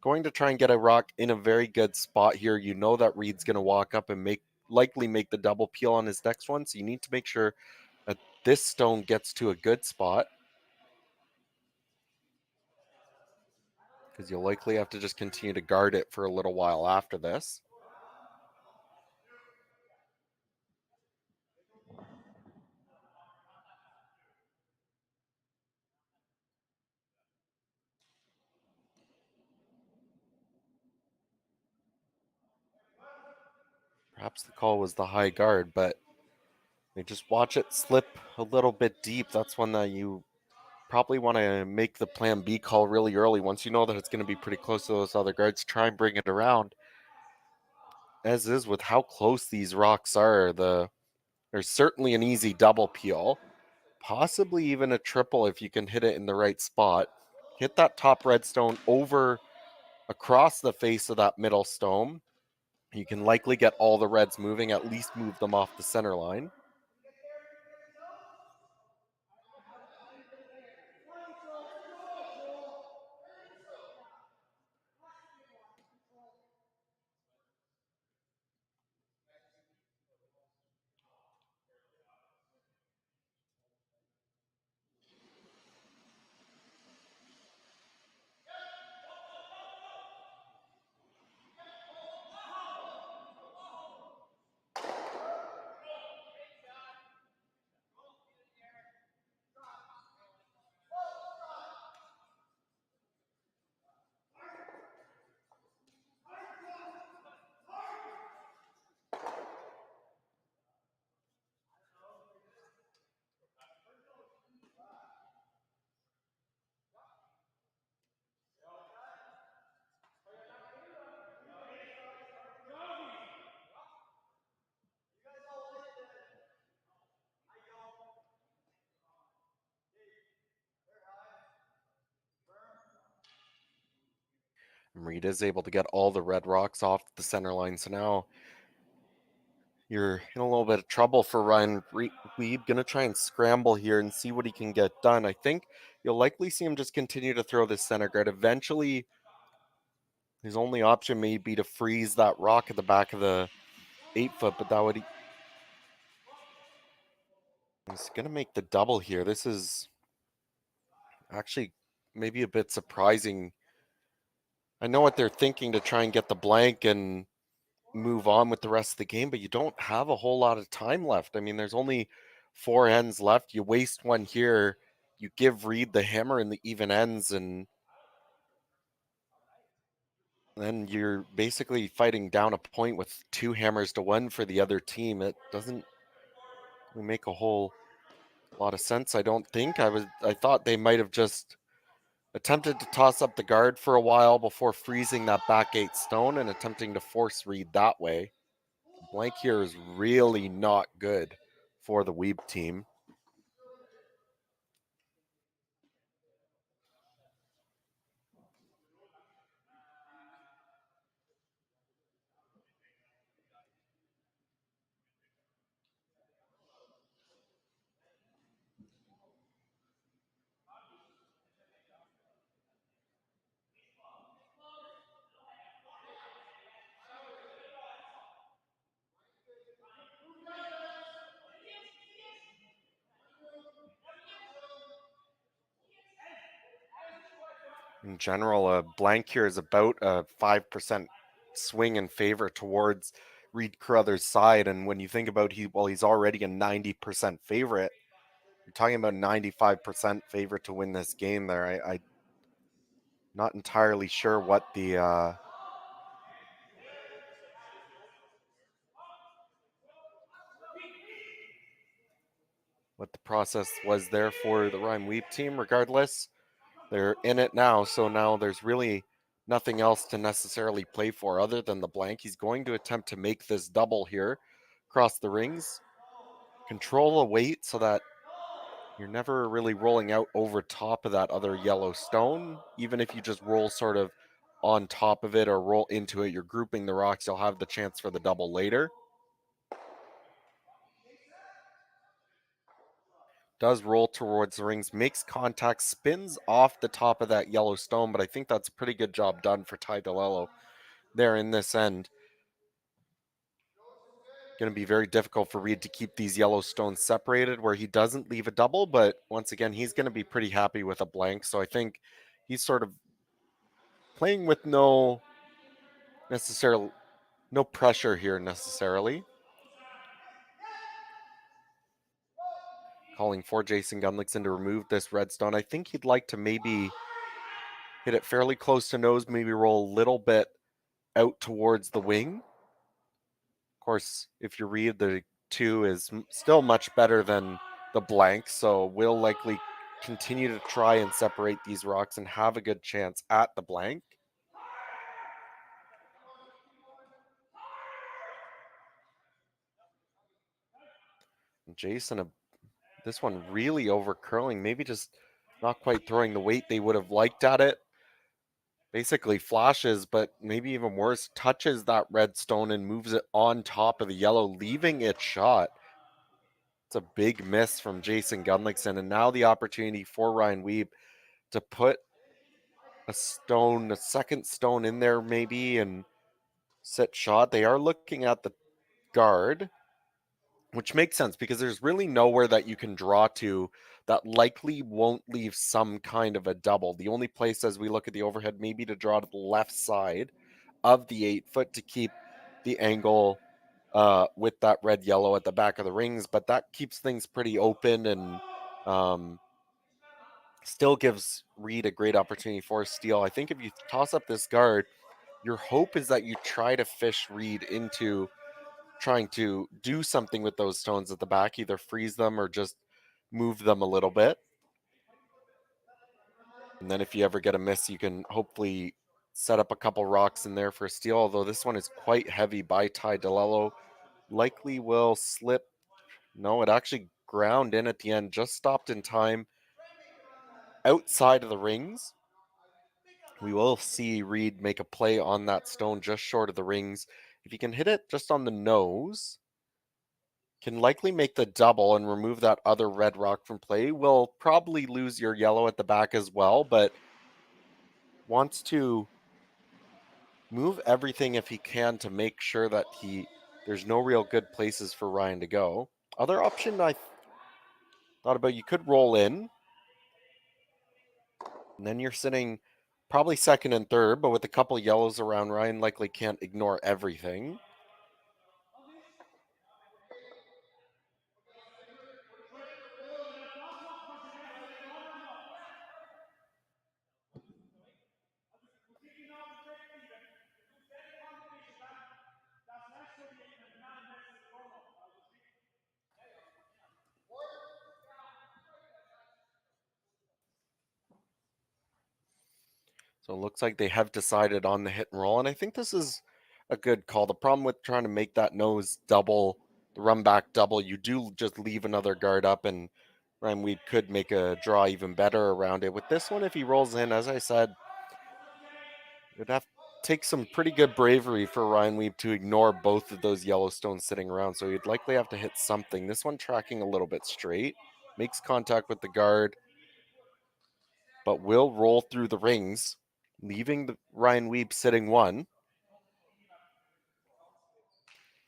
going to try and get a rock in a very good spot here. You know that Reid's going to walk up and likely make the double peel on his next one. So you need to make sure that this stone gets to a good spot, because you'll likely have to just continue to guard it for a little while after this. Perhaps the call was the high guard, but they just watch it slip a little bit deep. That's one that you probably want to make the plan B call really early. Once you know that it's going to be pretty close to those other guards, try and bring it around. As is with how close these rocks are, there's certainly an easy double peel, possibly even a triple if you can hit it in the right spot. Hit that top redstone over across the face of that middle stone. You can likely get all the reds moving, at least move them off the center line. Reid is able to get all the red rocks off the center line, so now you're in a little bit of trouble for Ryan Wiebe. Gonna try and scramble here and see what he can get done. I think you'll likely see him just continue to throw this center guard. Eventually, his only option may be to freeze that rock at the back of the 8-foot, but that would... He's gonna make the double here. This is actually maybe a bit surprising. I know what they're thinking, to try and get the blank and move on with the rest of the game, but you don't have a whole lot of time left. I mean, there's only 4 ends left. You waste one here, you give Reid the hammer in the even ends, and then you're basically fighting down a point with 2 hammers to 1 for the other team. It doesn't really make a whole lot of sense, I don't think. I thought they might have just attempted to toss up the guard for a while before freezing that back 8 stone and attempting to force Reid that way. Blank here is really not good for the Wiebe team. In general, a blank here is about a 5% swing in favor towards Reid Carruthers' side. And when you think about he's already a 90% favorite, you're talking about 95% favorite to win this game there. I'm not entirely sure what the process was there for the Ryan Wiebe team. Regardless, they're in it now, so now there's really nothing else to necessarily play for other than the blank. He's going to attempt to make this double here across the rings. Control the weight so that you're never really rolling out over top of that other yellow stone. Even if you just roll sort of on top of it or roll into it, you're grouping the rocks, you'll have the chance for the double later. Does roll towards the rings, makes contact, spins off the top of that yellow stone, but I think that's a pretty good job done for Ty DeLello there in this end. Going to be very difficult for Reid to keep these yellow stones separated where he doesn't leave a double, but once again, he's going to be pretty happy with a blank, so I think he's sort of playing with no pressure here necessarily. Calling for Jason Gunlickson to remove this redstone. I think he'd like to maybe hit it fairly close to nose, maybe roll a little bit out towards the wing. Of course, if you read, the 2 is still much better than the blank, so we'll likely continue to try and separate these rocks and have a good chance at the blank. Jason, this one really over curling, maybe just not quite throwing the weight they would have liked at it. Basically flashes, but maybe even worse, touches that red stone and moves it on top of the yellow, leaving it shot. It's a big miss from Jason Gunlickson, and now the opportunity for Ryan Wiebe to put a second stone in there maybe and set shot. They are looking at the guard, which makes sense because there's really nowhere that you can draw to that likely won't leave some kind of a double. The only place, as we look at the overhead, maybe to draw to the left side of the 8-foot to keep the angle with that red yellow at the back of the rings, but that keeps things pretty open and still gives Reid a great opportunity for a steal. I think if you toss up this guard, your hope is that you try to fish Reid into trying to do something with those stones at the back, either freeze them or just move them a little bit. And then if you ever get a miss, you can hopefully set up a couple rocks in there for a steal, although this one is quite heavy by Ty DeLello. Likely will slip. No, it actually ground in at the end, just stopped in time outside of the rings. We will see Reid make a play on that stone just short of the rings. If he can hit it just on the nose, can likely make the double and remove that other red rock from play. Will probably lose your yellow at the back as well, but wants to move everything if he can to make sure that there's no real good places for Ryan to go. Other option I thought about, you could roll in, and then you're sitting probably second and third, but with a couple yellows around, Ryan likely can't ignore everything. So it looks like they have decided on the hit and roll, and I think this is a good call. The problem with trying to make that nose double, the run back double, you do just leave another guard up, and Ryan Wiebe could make a draw even better around it. With this one, if he rolls in, as I said, it would have to take some pretty good bravery for Ryan Wiebe to ignore both of those Yellowstones sitting around, so he'd likely have to hit something. This one tracking a little bit straight, makes contact with the guard, but will roll through the rings, leaving the Ryan Wiebe sitting one.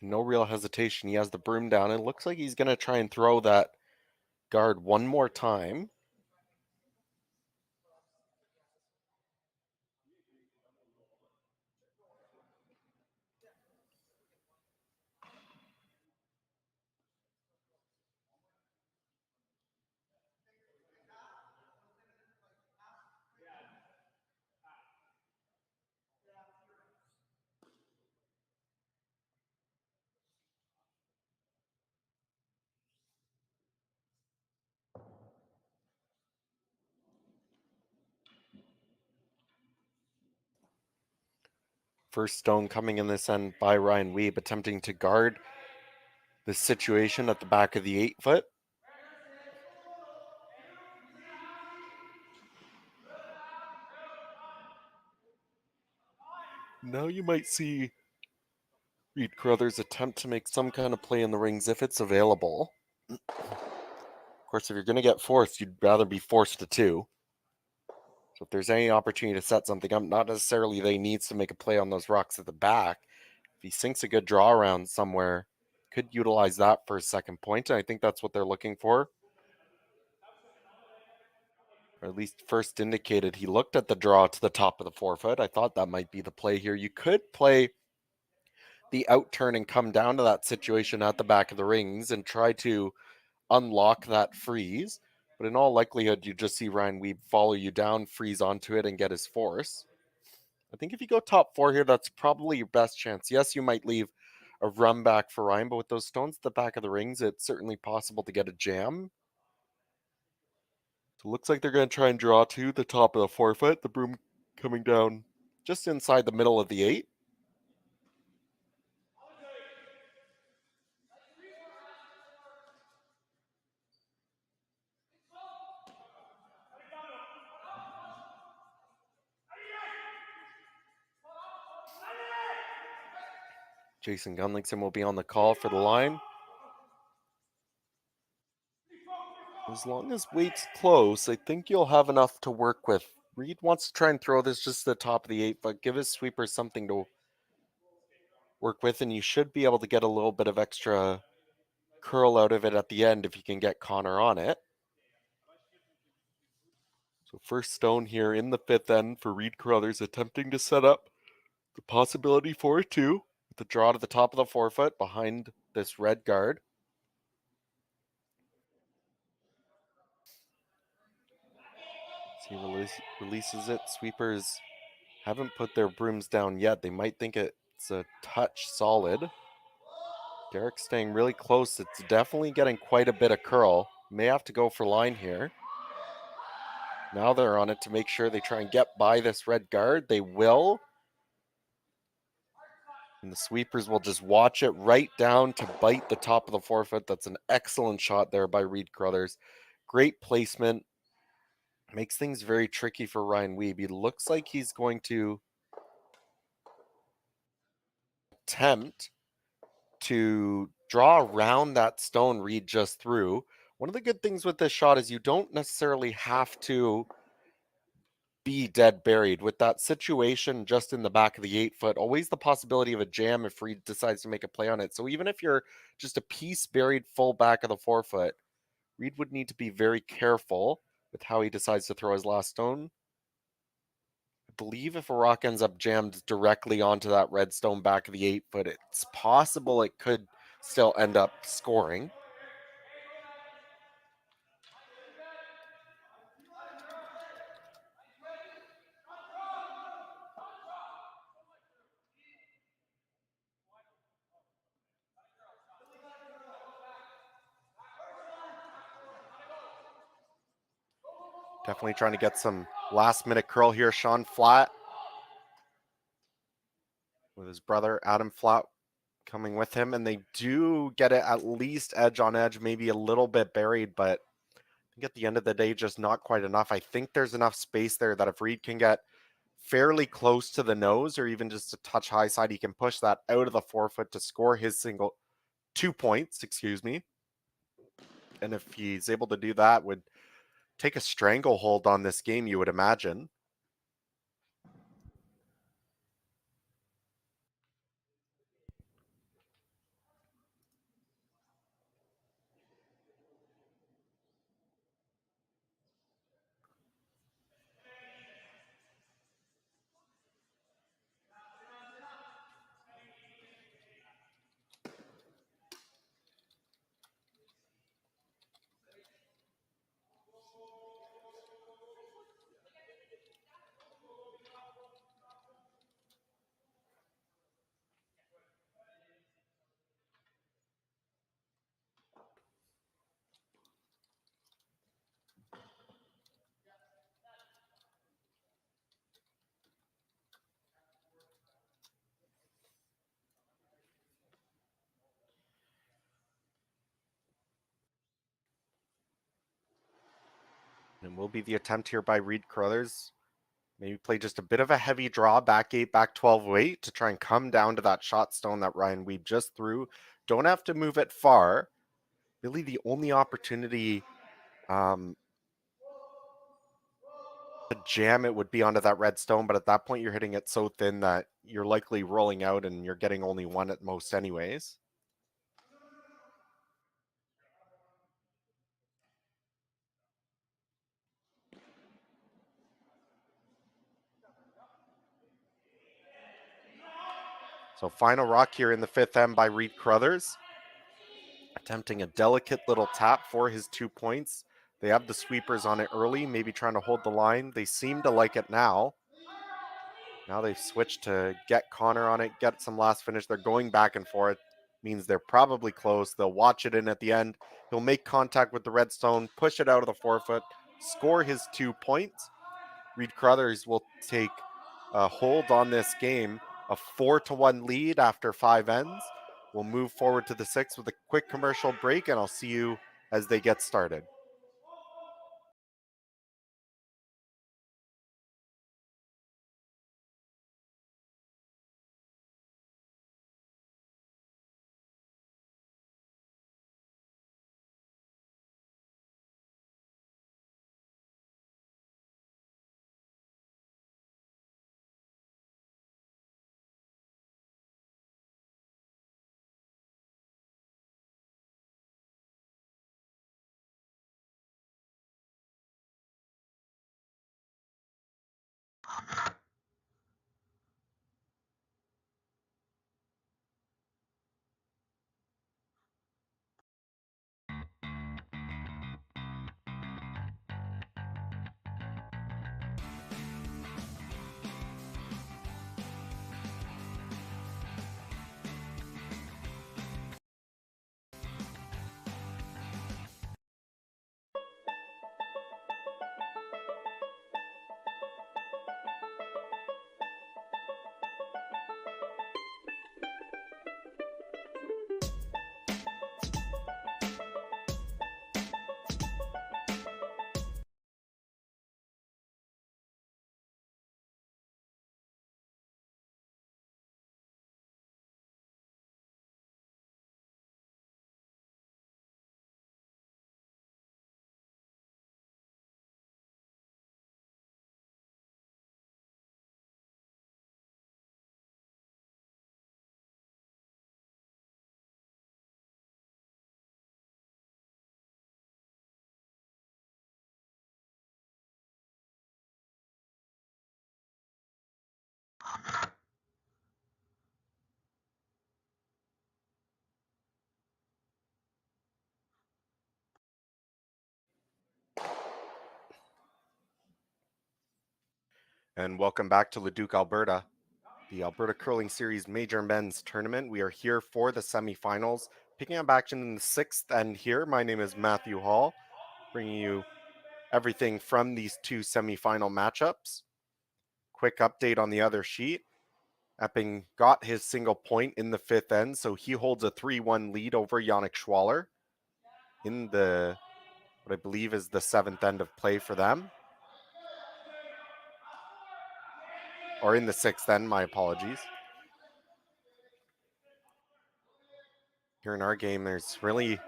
No real hesitation. He has the broom down. It looks like he's going to try and throw that guard one more time. First stone coming in this end by Ryan Wiebe, attempting to guard the situation at the back of the 8-foot. Now you might see Reid Carruthers attempt to make some kind of play in the rings if it's available. Of course, if you're going to get forced, you'd rather be forced to two. So if there's any opportunity to set something up, not necessarily that he needs to make a play on those rocks at the back. If he sinks a good draw around somewhere, could utilize that for a second point, and I think that's what they're looking for. Or at least first indicated he looked at the draw to the top of the 4-foot. I thought that might be the play here. You could play the out turn and come down to that situation at the back of the rings and try to unlock that freeze. But in all likelihood, you just see Ryan Wiebe follow you down, freeze onto it, and get his force. I think if you go top 4 here, that's probably your best chance. Yes, you might leave a run back for Ryan, but with those stones at the back of the rings, it's certainly possible to get a jam. So it looks like they're going to try and draw to the top of the 4-foot. The broom coming down just inside the middle of the 8. Jason Gunlingson will be on the call for the line. As long as weight's close, I think you'll have enough to work with. Reid wants to try and throw this just to the top of the 8, but give his sweeper something to work with, and you should be able to get a little bit of extra curl out of it at the end if you can get Connor on it. So first stone here in the 5th end for Reid Carruthers, attempting to set up the possibility for a 2 with the draw to the top of the 4-foot behind this red guard. He releases it. Sweepers haven't put their brooms down yet. They might think it's a touch solid. Derek staying really close. It's definitely getting quite a bit of curl. May have to go for line here. Now they're on it to make sure they try and get by this red guard. They will. And the sweepers will just watch it right down to bite the top of the 4-foot. That's an excellent shot there by Reid Carruthers. Great placement. Makes things very tricky for Ryan Wiebe. He looks like he's going to attempt to draw around that stone Reid just threw. One of the good things with this shot is you don't necessarily have to be dead buried. With that situation just in the back of the 8 foot, always the possibility of a jam if Reid decides to make a play on it. So even if you're just a piece buried full back of the 4 foot, Reid would need to be very careful with how he decides to throw his last stone. I believe if a rock ends up jammed directly onto that red stone back of the 8 foot, it's possible it could still end up scoring. Definitely trying to get some last minute curl here. Sean Flatt with his brother Adam Flatt coming with him, and they do get it at least edge on edge, maybe a little bit buried, but I think at the end of the day, just not quite enough. I think there's enough space there that if Reid can get fairly close to the nose or even just a touch high side, he can push that out of the 4 foot to score his 2 points, excuse me. And if he's able to do that, would take a stranglehold on this game, you would imagine. And will be the attempt here by Reid Carruthers. Maybe play just a bit of a heavy draw, back 8, back 12 weight to try and come down to that shot stone that Ryan Wiebe just threw. Don't have to move it far. Really the only opportunity to jam it would be onto that red stone, but at that point you're hitting it so thin that you're likely rolling out and you're getting only one at most anyways. So final rock here in the 5th M by Reid Carruthers. Attempting a delicate little tap for his 2 points. They have the sweepers on it early, maybe trying to hold the line. They seem to like it now. Now they've switched to get Connor on it, get some last finish. They're going back and forth. Means they're probably close. They'll watch it in at the end. He'll make contact with the red stone, push it out of the 4 foot, score his 2 points. Reid Carruthers will take a hold on this game, a 4-1 lead after 5 ends. We'll move forward to the 6th with a quick commercial break, and I'll see you as they get started. And welcome back to Leduc, Alberta, the Alberta Curling Series Major Men's Tournament. We are here for the semifinals, picking up action in the sixth end here. My name is Matthew Hall, bringing you everything from these two semifinal matchups. Quick update on the other sheet. Epping got his single point in the fifth end, so he holds a 3-1 lead over Yannick Schwaller in the, what I believe is the seventh end of play for them. Or in the sixth end, my apologies. Here in our game, there's really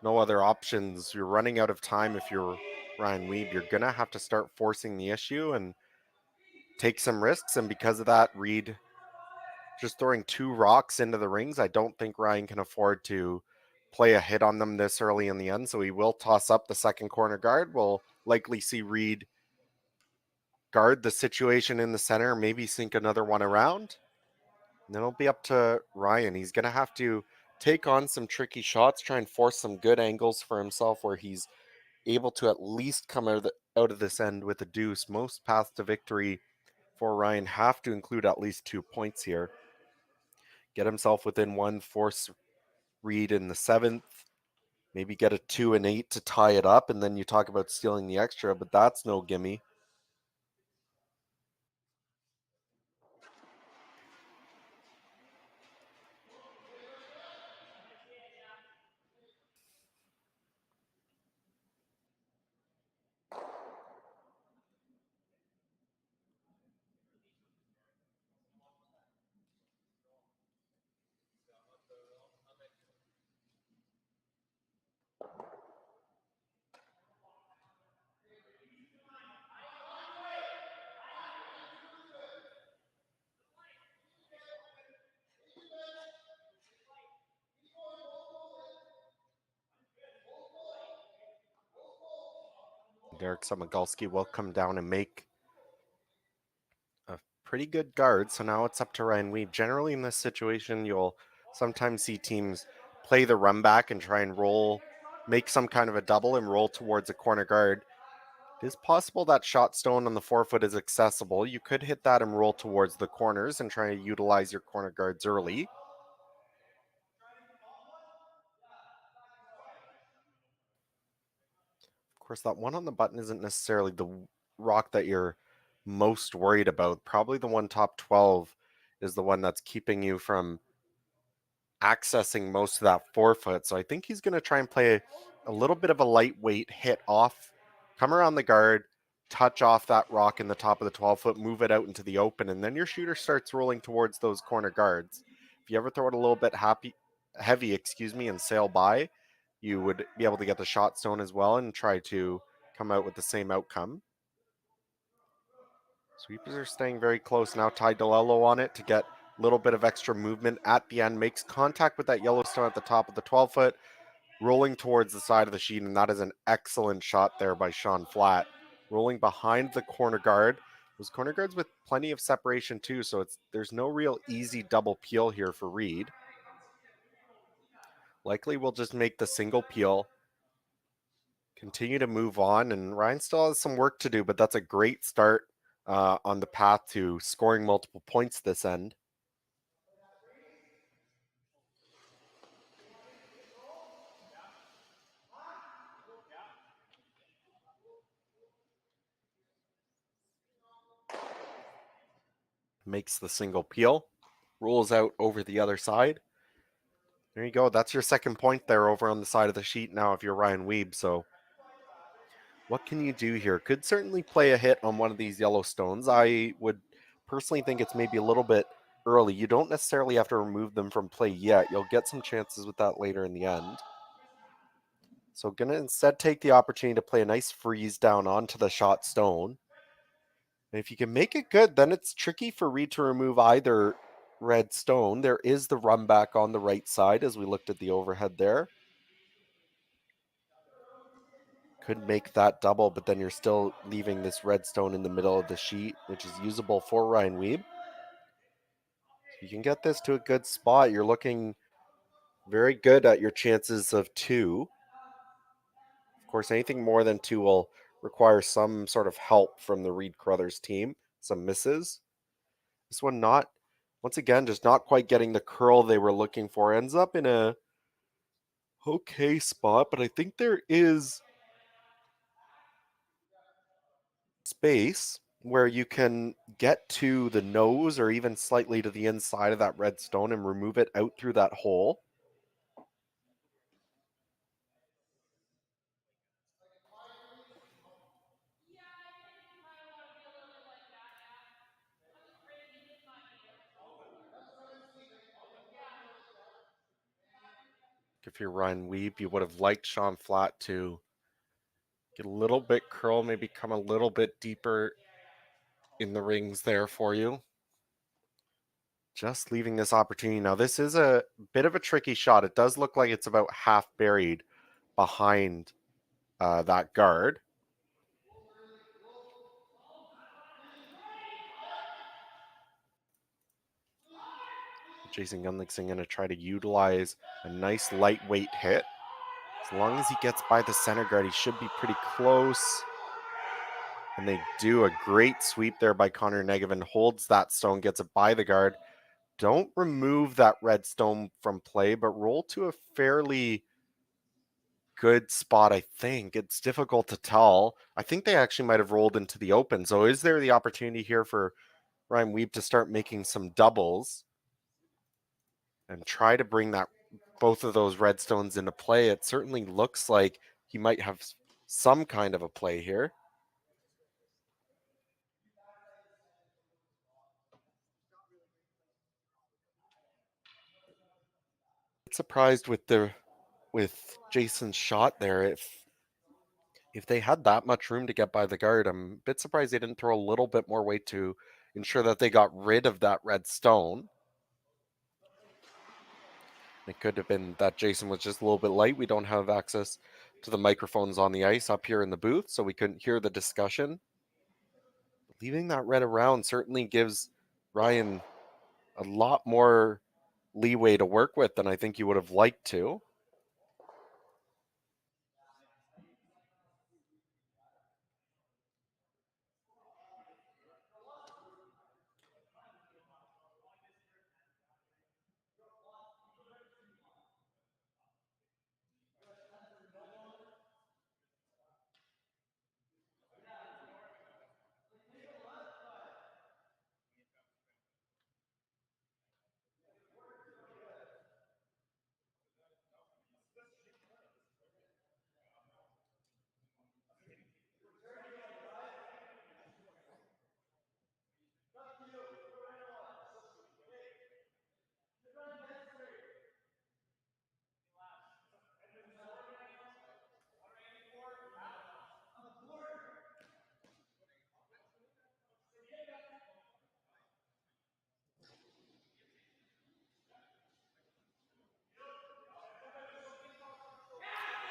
no other options. You're running out of time if you're Ryan Wiebe. You're going to have to start forcing the issue and take some risks. And because of that, Reid just throwing two rocks into the rings. I don't think Ryan can afford to play a hit on them this early in the end. So he will toss up the second corner guard. We'll likely see Reid guard the situation in the center, maybe sink another one around. And then it'll be up to Ryan. He's going to have to take on some tricky shots, try and force some good angles for himself where he's able to at least come out of this end with a deuce. Most paths to victory for Ryan have to include at least 2 points here. Get himself within one, force Reid in the seventh, maybe get a 2 and 8 to tie it up, and then you talk about stealing the extra, but that's no gimme. Derek Samagalski will come down and make a pretty good guard. So now it's up to Ryan Wiebe. Generally in this situation, you'll sometimes see teams play the run back and try and roll, make some kind of a double and roll towards a corner guard. It is possible that shot stone on the forefoot is accessible. You could hit that and roll towards the corners and try to utilize your corner guards early. Of course, that one on the button isn't necessarily the rock that you're most worried about. Probably the one top 12 is the one that's keeping you from accessing most of that forefoot. So I think he's going to try and play a little bit of a lightweight hit off, come around the guard, touch off that rock in the top of the 12-foot, move it out into the open, and then your shooter starts rolling towards those corner guards. If you ever throw it a little bit heavy, and sail by, you would be able to get the shot stone as well and try to come out with the same outcome. Sweepers are staying very close now. Ty DeLello on it to get a little bit of extra movement at the end. Makes contact with that Yellowstone at the top of the 12-foot, rolling towards the side of the sheet, and that is an excellent shot there by Sean Flatt. Rolling behind the corner guard. Those corner guards with plenty of separation too, so there's no real easy double peel here for Reid. Likely we'll just make the single peel, continue to move on, and Ryan still has some work to do, but that's a great start on the path to scoring multiple points this end. Makes the single peel, rolls out over the other side. There you go. That's your second point there over on the side of the sheet now if you're Ryan Wiebe. So what can you do here? Could certainly play a hit on one of these Yellowstones. I would personally think it's maybe a little bit early. You don't necessarily have to remove them from play yet. You'll get some chances with that later in the end. So gonna instead take the opportunity to play a nice freeze down onto the shot stone. And if you can make it good, then it's tricky for Reid to remove either red stone. There is the run back on the right side as we looked at the overhead there. Could make that double, but then you're still leaving this red stone in the middle of the sheet, which is usable for Ryan Wiebe. You can get this to a good spot. You're looking very good at your chances of 2. Of course, anything more than 2 will require some sort of help from the Reid Carruthers team. some misses. This one once again, just not quite getting the curl they were looking for. Ends up in a okay spot, but I think there is space where you can get to the nose or even slightly to the inside of that red stone and remove it out through that hole. If you're Ryan Wiebe, you would have liked Sean Flatt to get a little bit curl, maybe come a little bit deeper in the rings there for you. Just leaving this opportunity. Now, this is a bit of a tricky shot. It does look like it's about half buried behind that guard. Jason Gunlickson going to try to utilize a nice lightweight hit. As long as he gets by the center guard, he should be pretty close. And they do a great sweep there by Connor Negevin. Holds that stone, gets it by the guard. Don't remove that red stone from play, but roll to a fairly good spot, I think. It's difficult to tell. I think they actually might have rolled into the open. So is there the opportunity here for Ryan Wiebe to start making some doubles and try to bring both of those red stones into play? It certainly looks like he might have some kind of a play here. Surprised with Jason's shot there. If they had that much room to get by the guard, I'm a bit surprised they didn't throw a little bit more weight to ensure that they got rid of that red stone. It could have been that Jason was just a little bit light. We don't have access to the microphones on the ice up here in the booth, so we couldn't hear the discussion. Leaving that red around certainly gives Ryan a lot more leeway to work with than I think you would have liked to.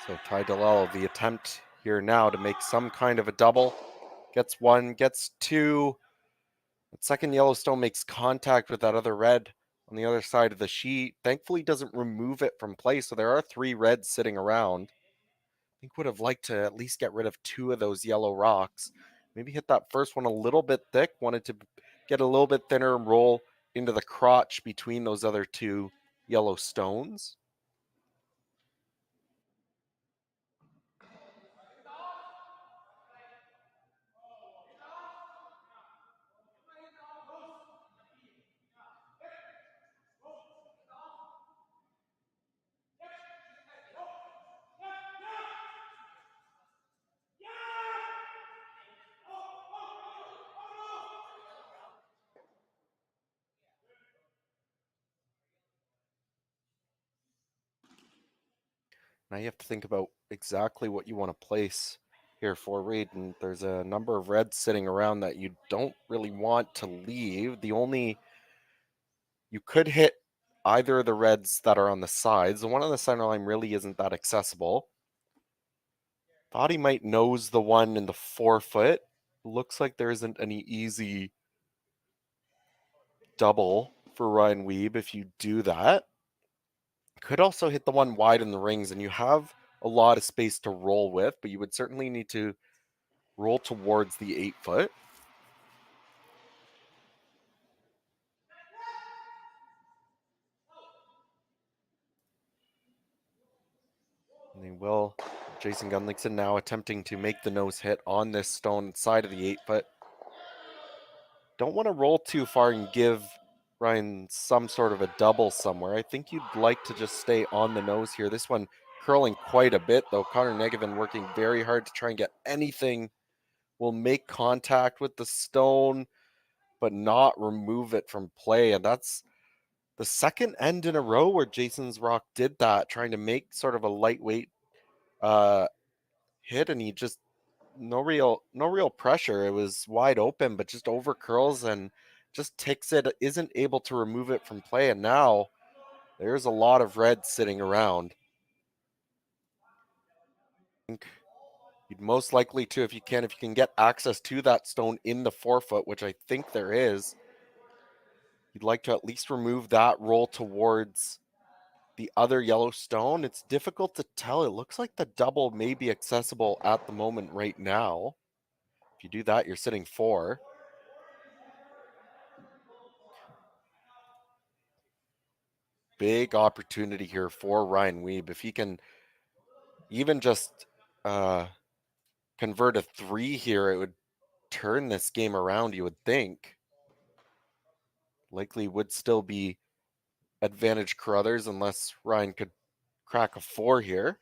So Ty Delel, the attempt here now to make some kind of a double. Gets one, gets two. That second Yellowstone makes contact with that other red on the other side of the sheet. Thankfully doesn't remove it from play, so there are 3 reds sitting around. I think would have liked to at least get rid of 2 of those yellow rocks. Maybe hit that first one a little bit thick. Wanted to get a little bit thinner and roll into the crotch between those other 2 yellow stones. Now you have to think about exactly what you want to place here for Reid, and there's a number of reds sitting around that you don't really want to leave. You could hit either of the reds that are on the sides. The one on the center line really isn't that accessible. Thought he might nose the one in the forefoot. Looks like there isn't any easy double for Ryan Wiebe if you do that. Could also hit the one wide in the rings, and you have a lot of space to roll with, but you would certainly need to roll towards the 8 foot. Will Jason Gunlickson now attempting to make the nose hit on this stone side of the 8-foot. Don't want to roll too far and give Ryan some sort of a double somewhere. I think you'd like to just stay on the nose here. This one curling quite a bit, though. Connor Negevin working very hard to try and get anything. Will make contact with the stone, but not remove it from play. And that's the second end in a row where Jason's Rock did that, trying to make sort of a lightweight hit, and he just no real pressure. It was wide open, but just over curls and just ticks it, isn't able to remove it from play. And now there's a lot of red sitting around. I think you'd most likely to, if you can get access to that stone in the 4-foot, which I think there is, you'd like to at least remove that roll towards the other yellow stone. It's difficult to tell. It looks like the double may be accessible at the moment right now. If you do that, you're sitting 4. Big opportunity here for Ryan Wiebe. If he can even just convert a 3 here, it would turn this game around, you would think. Likely would still be advantage Carruthers unless Ryan could crack a 4 here.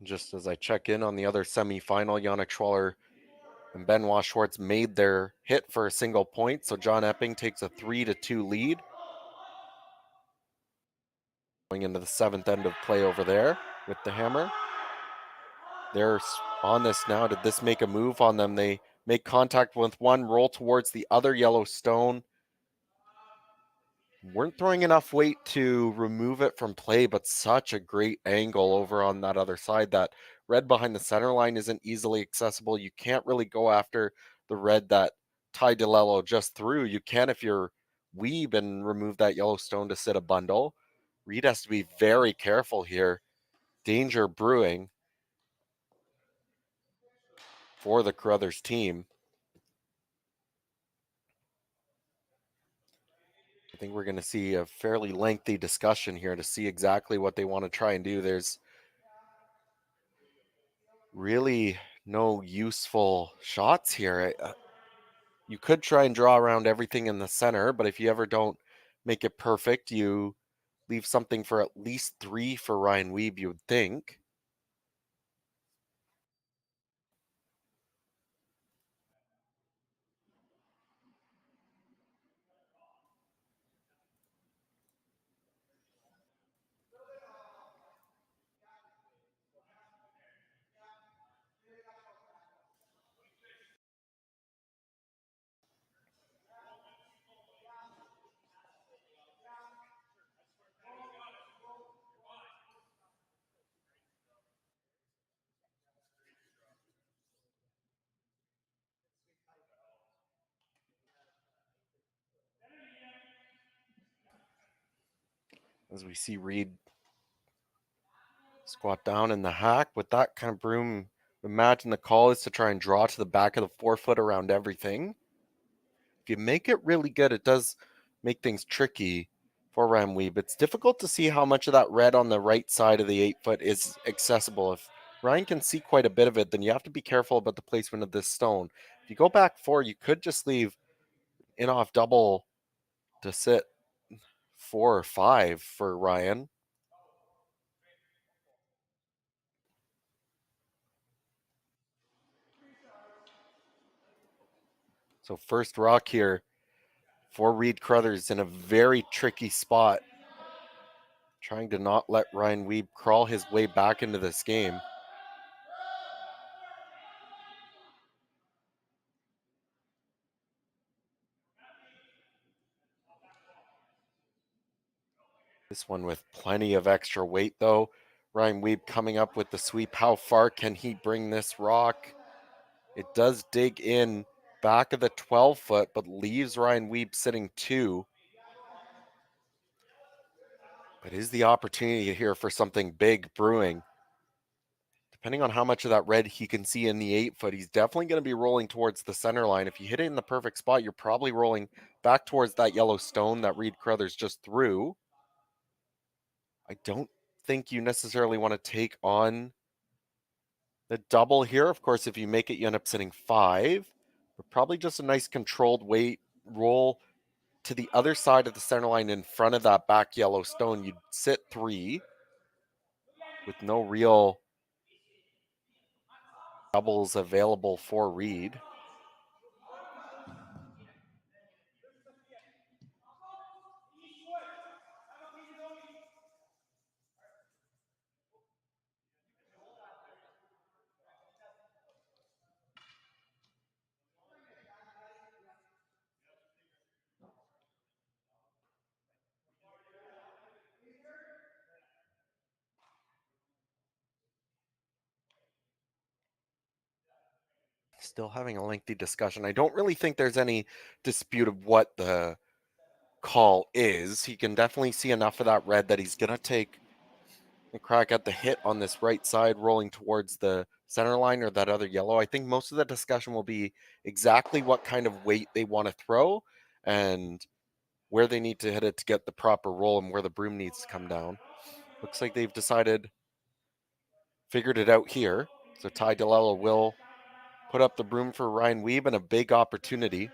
Just as I check in on the other semifinal, Yannick Schwaller and Benoit Schwartz made their hit for a single point, so John Epping takes a 3-2 lead. Going into the 7th end of play over there with the hammer. They're on this now. Did this make a move on them? They make contact with one, roll towards the other yellow stone. Weren't throwing enough weight to remove it from play, but such a great angle over on that other side. That red behind the center line isn't easily accessible. You can't really go after the red that Ty DeLello just threw. You can if you're Wiebe and remove that yellow stone to sit a bundle. Reid has to be very careful here. Danger brewing for the Carruthers team. I think we're going to see a fairly lengthy discussion here to see exactly what they want to try and do. There's really no useful shots here. You could try and draw around everything in the center, but if you ever don't make it perfect, you leave something for at least 3 for Ryan Wiebe, you would think. As we see Reid squat down in the hack with that kind of broom. Imagine the call is to try and draw to the back of the 4-foot around everything. If you make it really good, it does make things tricky for Ryan Wiebe. It's difficult to see how much of that red on the right side of the 8-foot is accessible. If Ryan can see quite a bit of it, then you have to be careful about the placement of this stone. If you go back 4, you could just leave in off double to sit 4 or 5 for Ryan. So first rock here for Reid Carruthers in a very tricky spot, trying to not let Ryan Wiebe crawl his way back into this game. This one with plenty of extra weight, though. Ryan Wiebe coming up with the sweep. How far can he bring this rock? It does dig in back of the 12-foot, but leaves Ryan Wiebe sitting 2. It is the opportunity here for something big brewing. Depending on how much of that red he can see in the 8-foot, he's definitely going to be rolling towards the center line. If you hit it in the perfect spot, you're probably rolling back towards that yellow stone that Reid Carruthers just threw. I don't think you necessarily want to take on the double here. Of course, if you make it, you end up sitting 5. But probably just a nice controlled weight roll to the other side of the center line in front of that back yellow stone. You'd sit 3 with no real doubles available for Reid. Still having a lengthy discussion. I don't really think there's any dispute of what the call is. He can definitely see enough of that red that he's going to take a crack at the hit on this right side rolling towards the center line or that other yellow. I think most of the discussion will be exactly what kind of weight they want to throw and where they need to hit it to get the proper roll and where the broom needs to come down. Looks like they've figured it out here. So Ty DeLello will put up the broom for Ryan Wiebe and a big opportunity.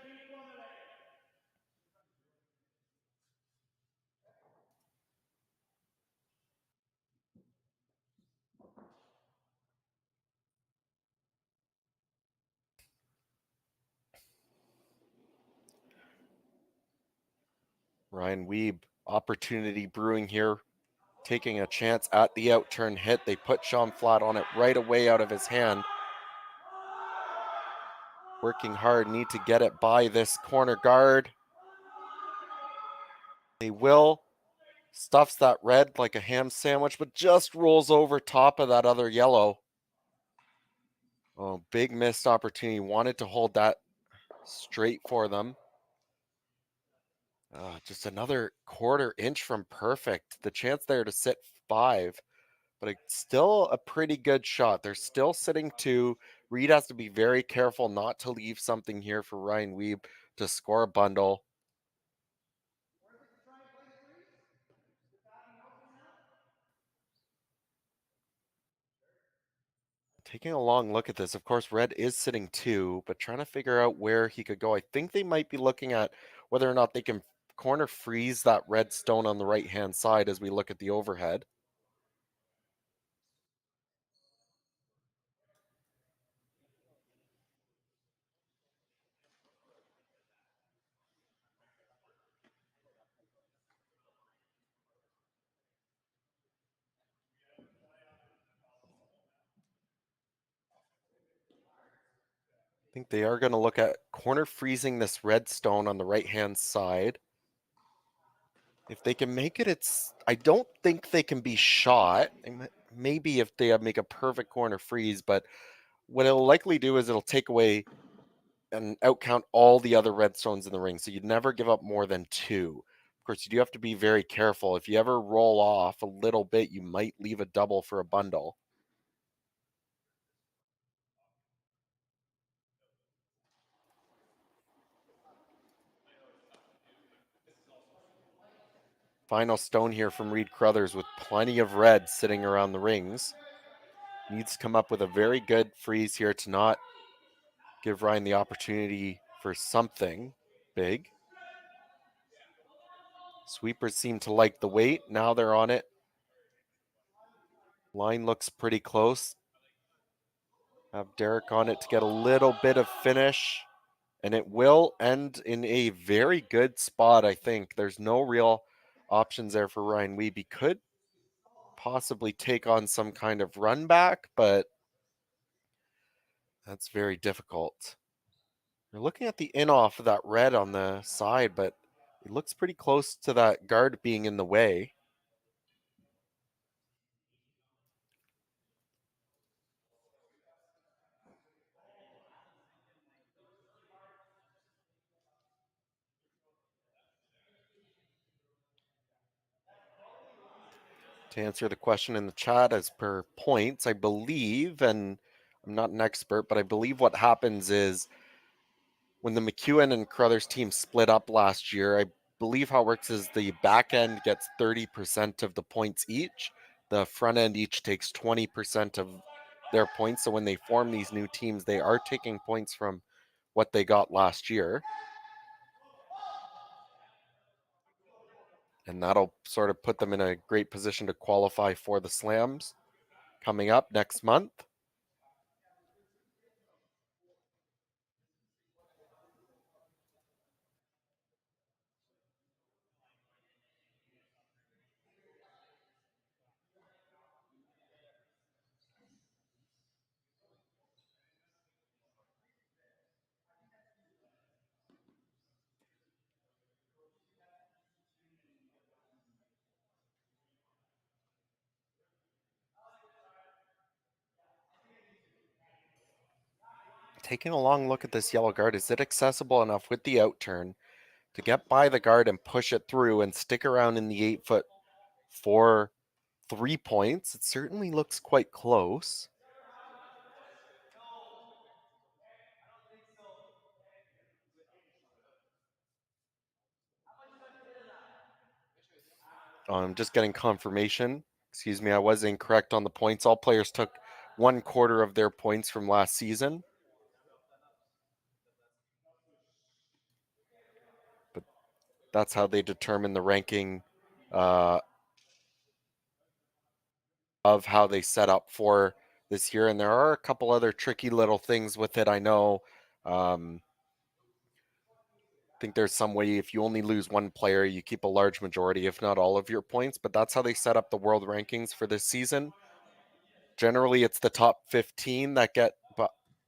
Ryan Wiebe, opportunity brewing here, taking a chance at the outturn hit. They put Sean flat on it right away out of his hand. Working hard, need to get it by this corner guard. They will. Stuffs that red like a ham sandwich, but just rolls over top of that other yellow. Oh, big missed opportunity. Wanted to hold that straight for them. Just another quarter inch from perfect. The chance there to sit 5, but it's still a pretty good shot. They're still sitting 2. Reid has to be very careful not to leave something here for Ryan Wiebe to score a bundle. Taking a long look at this, of course, red is sitting 2, but trying to figure out where he could go. I think they might be looking at whether or not they can corner freeze that red stone on the right-hand side as we look at the overhead. I think they are going to look at corner freezing this red stone on the right-hand side. If they can make it, I don't think they can be shot. Maybe if they make a perfect corner freeze, but what it'll likely do is it'll take away and outcount all the other red stones in the ring. So you'd never give up more than 2. Of course, you do have to be very careful. If you ever roll off a little bit, you might leave a double for a bundle. Final stone here from Reid Carruthers with plenty of red sitting around the rings. Needs to come up with a very good freeze here to not give Ryan the opportunity for something big. Sweepers seem to like the weight. Now they're on it. Line looks pretty close. Have Derek on it to get a little bit of finish. And it will end in a very good spot, I think. There's no real options there for Ryan Wiebe. He could possibly take on some kind of run back, but that's very difficult. You're looking at the in-off of that red on the side, but it looks pretty close to that guard being in the way. To answer the question in the chat, as per points, I believe, and I'm not an expert, but I believe what happens is when the McEwen and Carruthers team split up last year, I believe how it works is the back end gets 30% of the points each. The front end each takes 20% of their points. So when they form these new teams, they are taking points from what they got last year. And that'll sort of put them in a great position to qualify for the slams coming up next month. Taking a long look at this yellow guard, is it accessible enough with the outturn to get by the guard and push it through and stick around in the 8-foot for 3 points? It certainly looks quite close. I'm just getting confirmation. Excuse me, I was incorrect on the points. All players took 1/4 of their points from last season. But that's how they determine the ranking of how they set up for this year. And there are a couple other tricky little things with it, I know. I think there's some way if you only lose one player, you keep a large majority, if not all of your points. But that's how they set up the world rankings for this season. Generally, it's the top 15 that get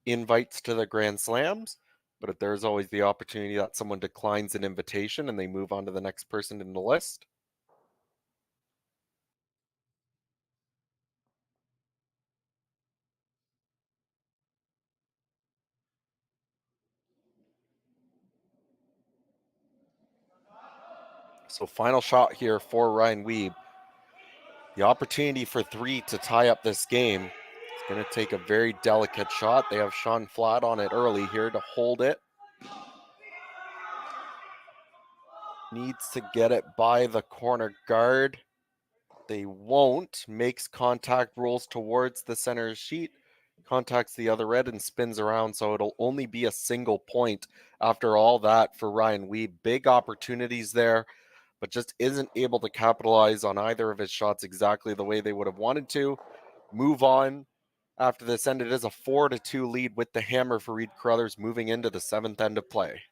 invites to the Grand Slams, but there's always the opportunity that someone declines an invitation and they move on to the next person in the list. So final shot here for Ryan Wiebe. The opportunity for 3 to tie up this game. It's going to take a very delicate shot. They have Sean Flatt on it early here to hold it. Needs to get it by the corner guard. They won't. Makes contact, rolls towards the center sheet, contacts the other end and spins around. So it'll only be a single point after all that for Ryan Wiebe. Big opportunities there, but just isn't able to capitalize on either of his shots exactly the way they would have wanted to. Move on after this end. It is a 4-2 lead with the hammer for Reid Carruthers moving into the 7th end of play.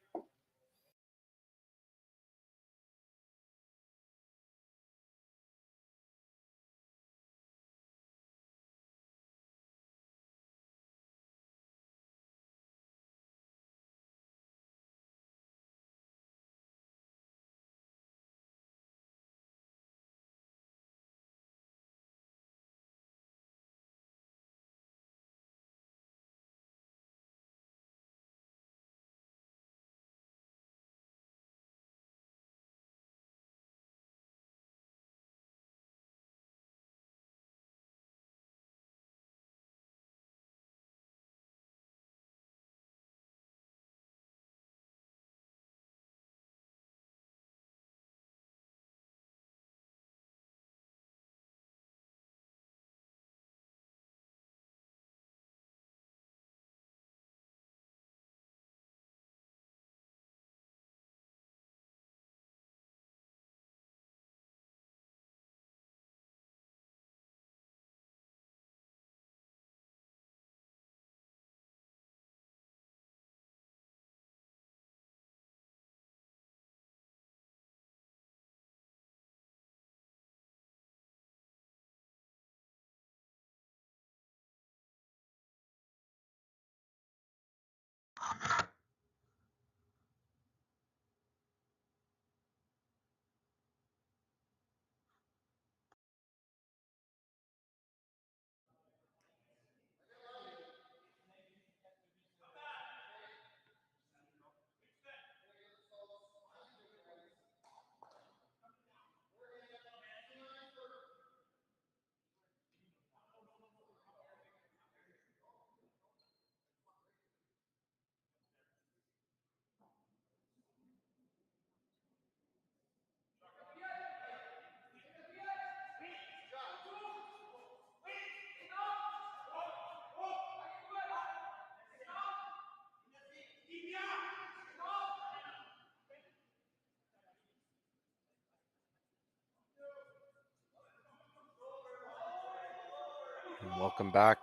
And welcome back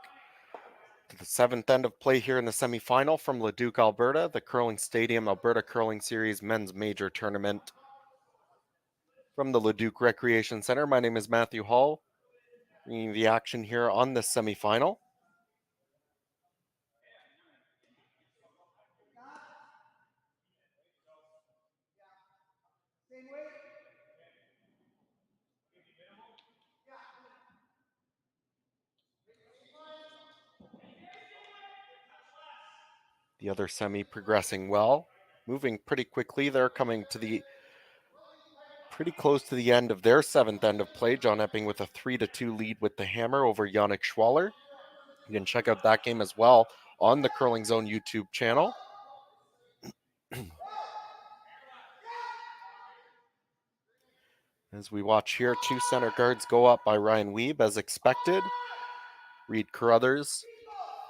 to the seventh end of play here in the semifinal from Leduc, Alberta, the Curling Stadium Alberta Curling Series Men's Major Tournament. From the Leduc Recreation Center, my name is Matthew Hall, bringing the action here on this semifinal. The other semi progressing well, moving pretty quickly. They're coming to pretty close to the end of their seventh end of play. John Epping with a 3-2 lead with the hammer over Yannick Schwaller. You can check out that game as well on the Curling Zone YouTube channel. As we watch here, two center guards go up by Ryan Wiebe as expected. Reid Carruthers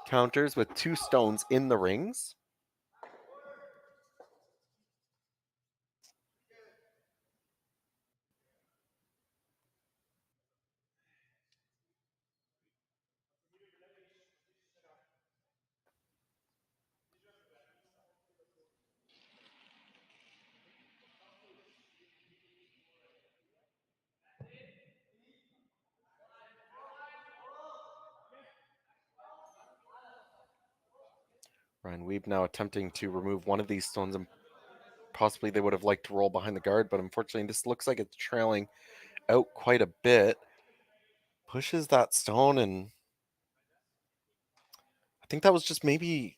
counters with two stones in the rings. Ryan Wiebe now attempting to remove one of these stones, and possibly they would have liked to roll behind the guard, but unfortunately this looks like it's trailing out quite a bit. Pushes that stone, and I think that was just maybe,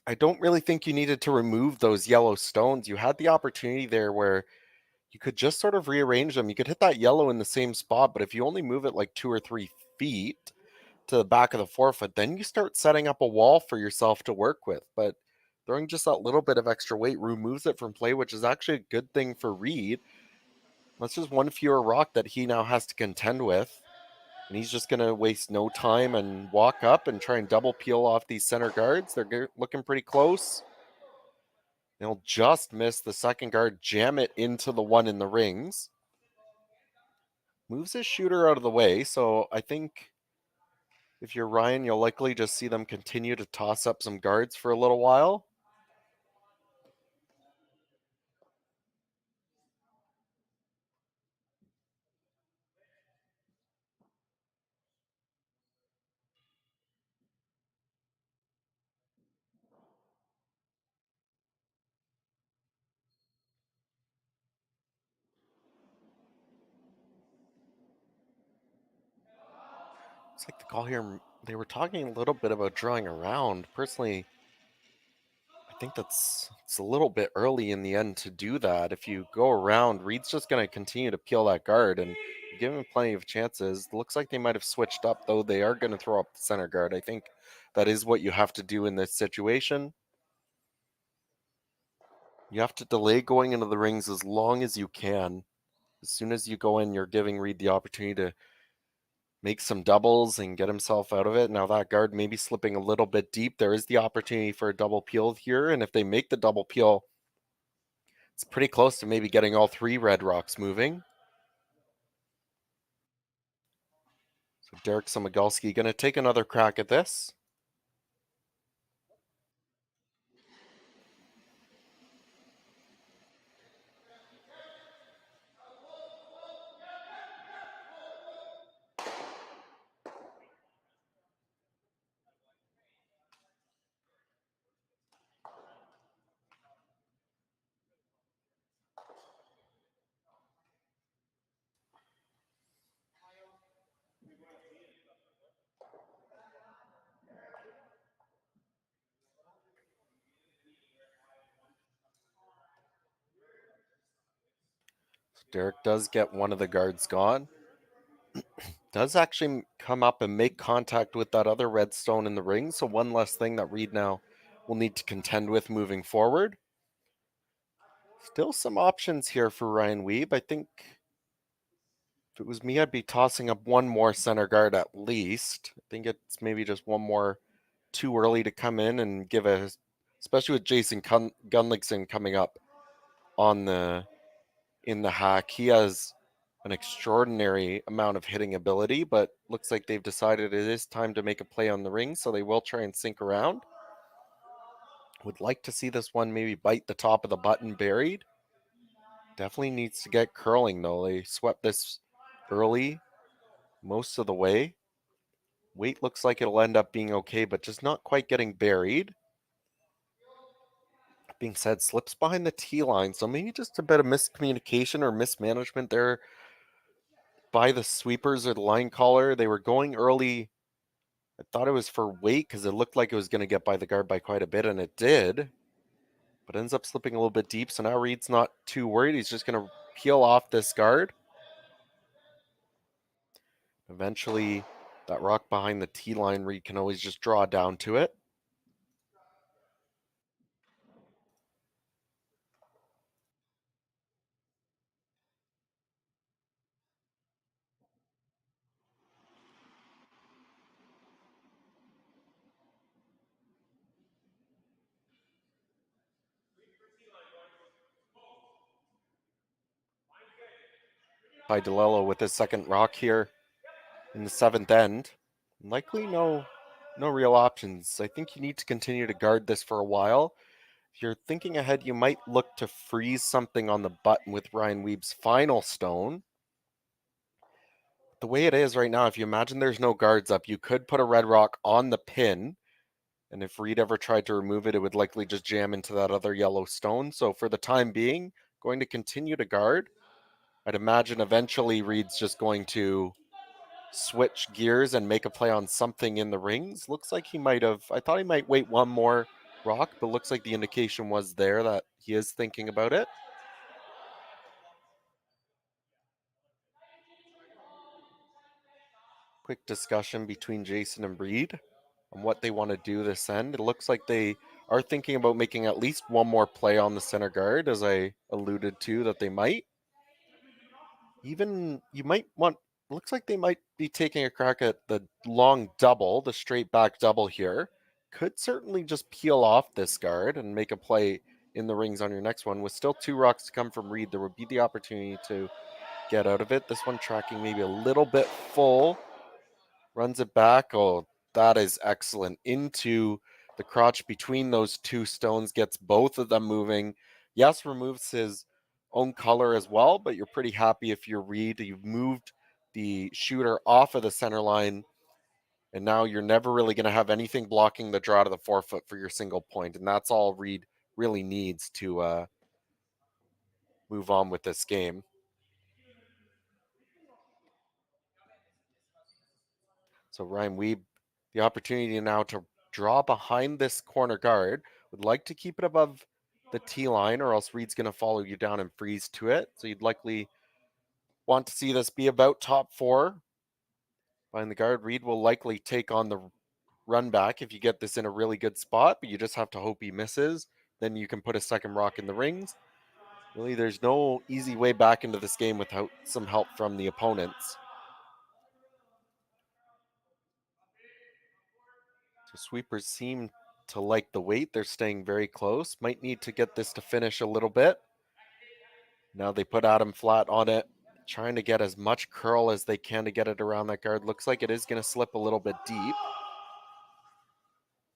I don't really think you needed to remove those yellow stones. You had the opportunity there where you could just sort of rearrange them. You could hit that yellow in the same spot, but if you only move it like 2 or 3 feet to the back of the forefoot, then you start setting up a wall for yourself to work with. But throwing just that little bit of extra weight removes it from play, which is actually a good thing for Reid. That's just one fewer rock that he now has to contend with. And he's just going to waste no time and walk up and try and double peel off these center guards. They're looking pretty close. They'll just miss the second guard, jam it into the one in the rings. Moves his shooter out of the way, so I think if you're Ryan, you'll likely just see them continue to toss up some guards for a little while. It's like the call here, they were talking a little bit about drawing around. Personally, I think it's a little bit early in the end to do that. If you go around, Reid's just going to continue to peel that guard and give him plenty of chances. Looks like they might have switched up, though. They are going to throw up the center guard. I think that is what you have to do in this situation. You have to delay going into the rings as long as you can. As soon as you go in, you're giving Reid the opportunity to make some doubles and get himself out of it. Now that guard may be slipping a little bit deep. There is the opportunity for a double peel here, and if they make the double peel, it's pretty close to maybe getting all three red rocks moving. So Derek Somigalski going to take another crack at this. Derek does get one of the guards gone. Does actually come up and make contact with that other red stone in the ring. So one less thing that Reid now will need to contend with moving forward. Still some options here for Ryan Wiebe. I think if it was me, I'd be tossing up one more center guard at least. I think it's maybe just one more too early to come in and give especially with Jason Gunlickson coming up in the hack. He has an extraordinary amount of hitting ability, but looks like they've decided it is time to make a play on the ring, so they will try and sink around. Would like to see this one maybe bite the top of the button buried. Definitely needs to get curling, though. They swept this early most of the way. Weight looks like it'll end up being okay, but just not quite getting buried. Being said, slips behind the tee line, so maybe just a bit of miscommunication or mismanagement there by the sweepers or the line caller. They were going early. I thought it was for weight because it looked like it was going to get by the guard by quite a bit, and it did, but ends up slipping a little bit deep. So now Reid's not too worried. He's just going to peel off this guard. Eventually, that rock behind the tee line, Reid can always just draw down to it. By DeLello with his second rock here in the seventh end. Likely no real options. I think you need to continue to guard this for a while. If you're thinking ahead, you might look to freeze something on the button with Ryan Wiebe's final stone. The way it is right now, if you imagine there's no guards up, you could put a red rock on the pin, and if Reid ever tried to remove it, it would likely just jam into that other yellow stone. So for the time being, going to continue to guard. I'd imagine eventually Reid's just going to switch gears and make a play on something in the rings. Looks like he might have, I thought he might wait one more rock, but looks like the indication was there that he is thinking about it. Quick discussion between Jason and Reid on what they want to do this end. It looks like they are thinking about making at least one more play on the center guard, as I alluded to that they might. Even you might want, looks like they might be taking a crack at the long double, the straight back double here. Could certainly just peel off this guard and make a play in the rings on your next one. With still two rocks to come from Reid, there would be the opportunity to get out of it. This one tracking maybe a little bit full. Runs it back. Oh, that is excellent. Into the crotch between those two stones, gets both of them moving. Yes, removes his own color as well, but you're pretty happy if you're Reid. You've moved the shooter off of the center line, and now you're never really going to have anything blocking the draw to the forefoot for your single point, and that's all Reid really needs to move on with this game. So Ryan Wiebe, the opportunity now to draw behind this corner guard. Would like to keep it above the T line, or else Reid's going to follow you down and freeze to it. So you'd likely want to see this be about top four. Behind the guard, Reid will likely take on the run back if you get this in a really good spot, but you just have to hope he misses. Then you can put a second rock in the rings. Really, there's no easy way back into this game without some help from the opponents. So sweepers seem to like the weight. They're staying very close. Might need to get this to finish a little bit. Now they put Adam flat on it, trying to get as much curl as they can to get it around that guard. Looks like it is going to slip a little bit deep.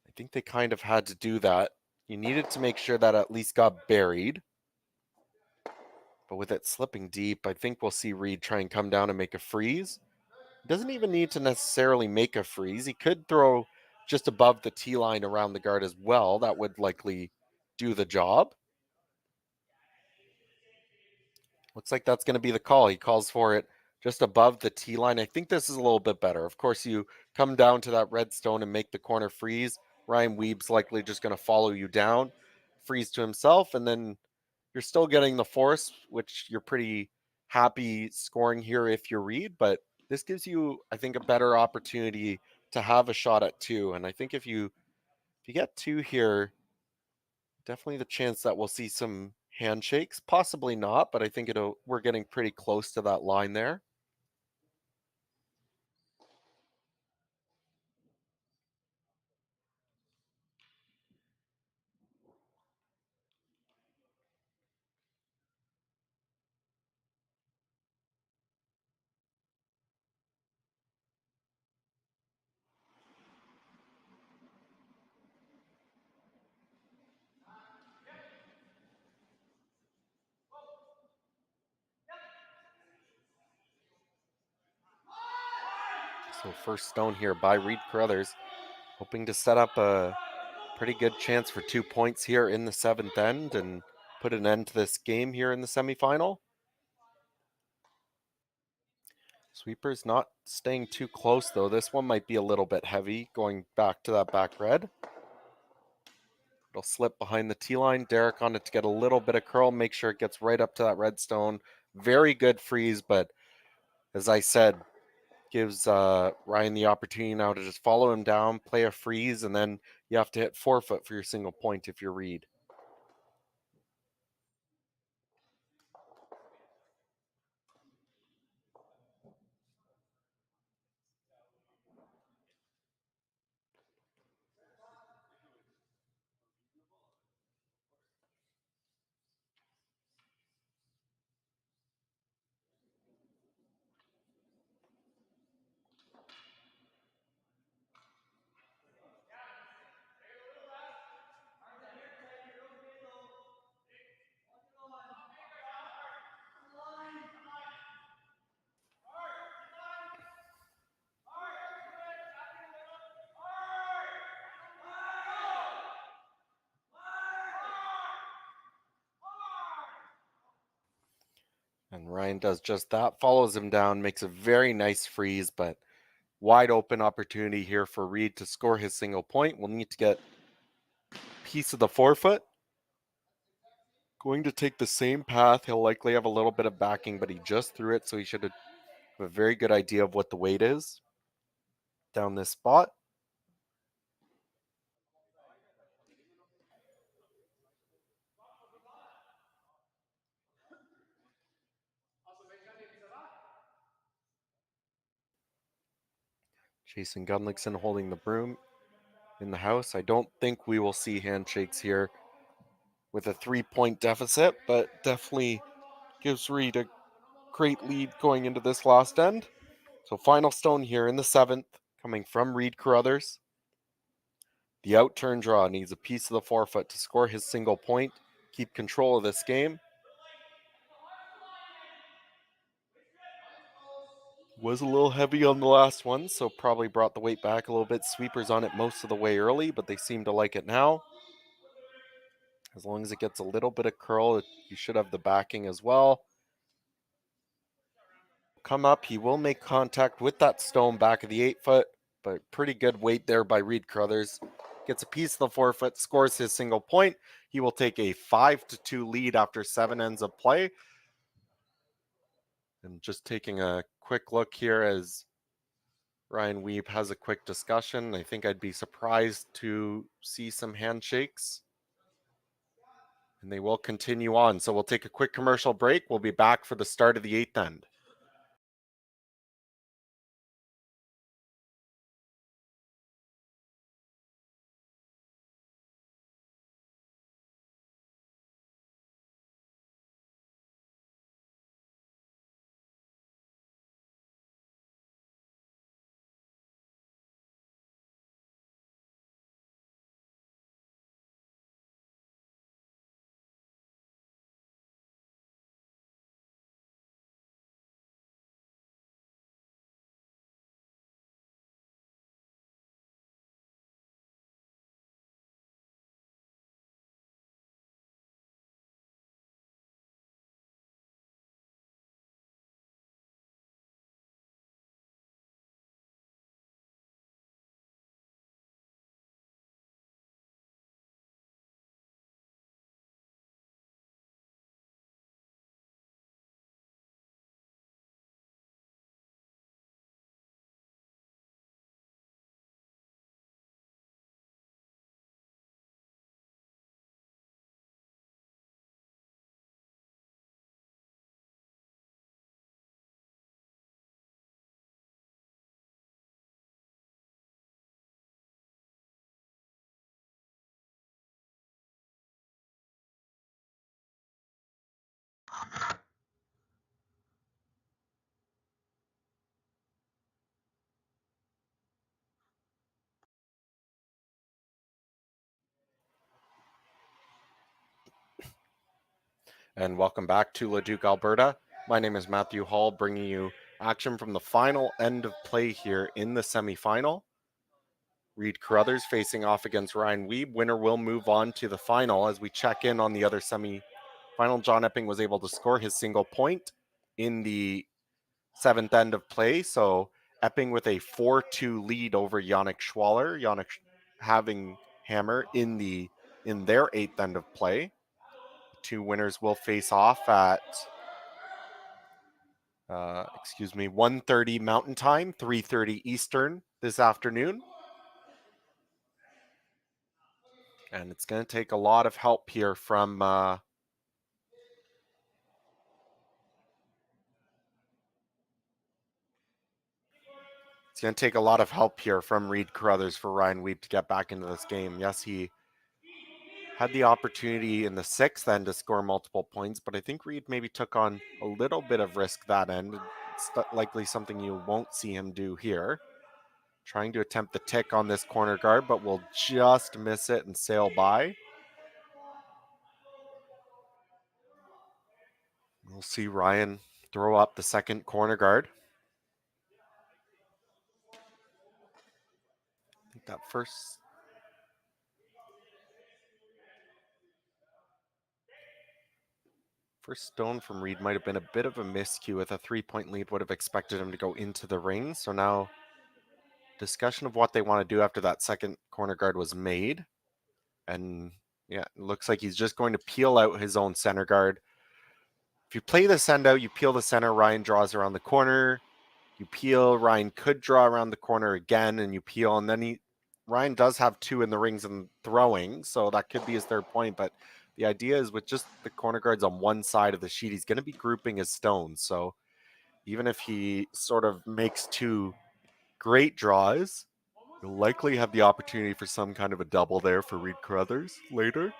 I think they kind of had to do that. You needed to make sure that at least got buried. But with it slipping deep, I think we'll see Reid try and come down and make a freeze. Doesn't even need to necessarily make a freeze. He could throw just above the tee line around the guard as well. That would likely do the job. Looks like that's going to be the call. He calls for it just above the tee line. I think this is a little bit better. Of course, you come down to that red stone and make the corner freeze. Ryan Wiebe's likely just going to follow you down, freeze to himself, and then you're still getting the force, which you're pretty happy scoring here if you're Reid, but this gives you, I think, a better opportunity to have a shot at two. And I think if you get two here, definitely the chance that we'll see some handshakes, possibly not, but I think we're getting pretty close to that line there. So first stone here by Reid Carruthers, hoping to set up a pretty good chance for 2 points here in the seventh end and put an end to this game here in the semifinal. Sweeper's not staying too close though. This one might be a little bit heavy going back to that back red. It'll slip behind the tee line. Derek on it to get a little bit of curl, make sure it gets right up to that red stone. Very good freeze, but as I said, gives Ryan the opportunity now to just follow him down, play a freeze, and then you have to hit 4-foot for your single point if you're Reid. And Ryan does just that, follows him down, makes a very nice freeze, but wide open opportunity here for Reid to score his single point. We'll need to get a piece of the 4-foot. Going to take the same path. He'll likely have a little bit of backing, but he just threw it, so he should have a very good idea of what the weight is down this spot. Jason Gunlickson holding the broom in the house. I don't think we will see handshakes here with a 3-point deficit, but definitely gives Reid a great lead going into this last end. So final stone here in the seventh, coming from Reid Carruthers. The out turn draw needs a piece of the 4-foot to score his single point, keep control of this game. Was a little heavy on the last one, so probably brought the weight back a little bit. Sweepers on it most of the way early, but they seem to like it now. As long as it gets a little bit of curl, you should have the backing as well. Come up, he will make contact with that stone back of the 8-foot, but pretty good weight there by Reid Carruthers. Gets a piece of the 4-foot, scores his single point. He will take a 5-2 lead after 7 ends of play. And just taking a quick look here as Ryan Wiebe has a quick discussion. I think I'd be surprised to see some handshakes. And they will continue on. So we'll take a quick commercial break. We'll be back for the start of the 8th end. And welcome back to Leduc, Alberta. My name is Matthew Hall, bringing you Action from the final end of play here in the semifinal. Reid Carruthers facing off against Ryan Wiebe. Winner will move on to the final. As we check in on the other semifinal, John Epping was able to score his single point in the 7th end of play. So Epping with a 4-2 lead over Yannick Schwaller. Yannick having hammer in their 8th end of play. The two winners will face off at 1:30 Mountain Time, 3:30 Eastern this afternoon. And it's going to take a lot of help here from Reid Carruthers for Ryan Wiebe to get back into this game. Yes, he had the opportunity in the 6th end to score multiple points, but I think Reid maybe took on a little bit of risk that end. It's likely something you won't see him do here. Trying to attempt the tick on this corner guard, but will just miss it and sail by. We'll see Ryan throw up the second corner guard. I think that first stone from Reid might have been a bit of a miscue. With a 3-point lead, would have expected him to go into the ring. So now discussion of what they want to do after that second corner guard was made. And yeah, it looks like he's just going to peel out his own center guard. If you play the send out, you peel the center, Ryan draws around the corner. You peel, Ryan could draw around the corner again, and you peel, and then Ryan does have 2 in the rings and throwing, so that could be his 3rd point, but the idea is with just the corner guards on one side of the sheet, he's going to be grouping his stones, so even if he sort of makes 2 great draws, you'll likely have the opportunity for some kind of a double there for Reid Carruthers later.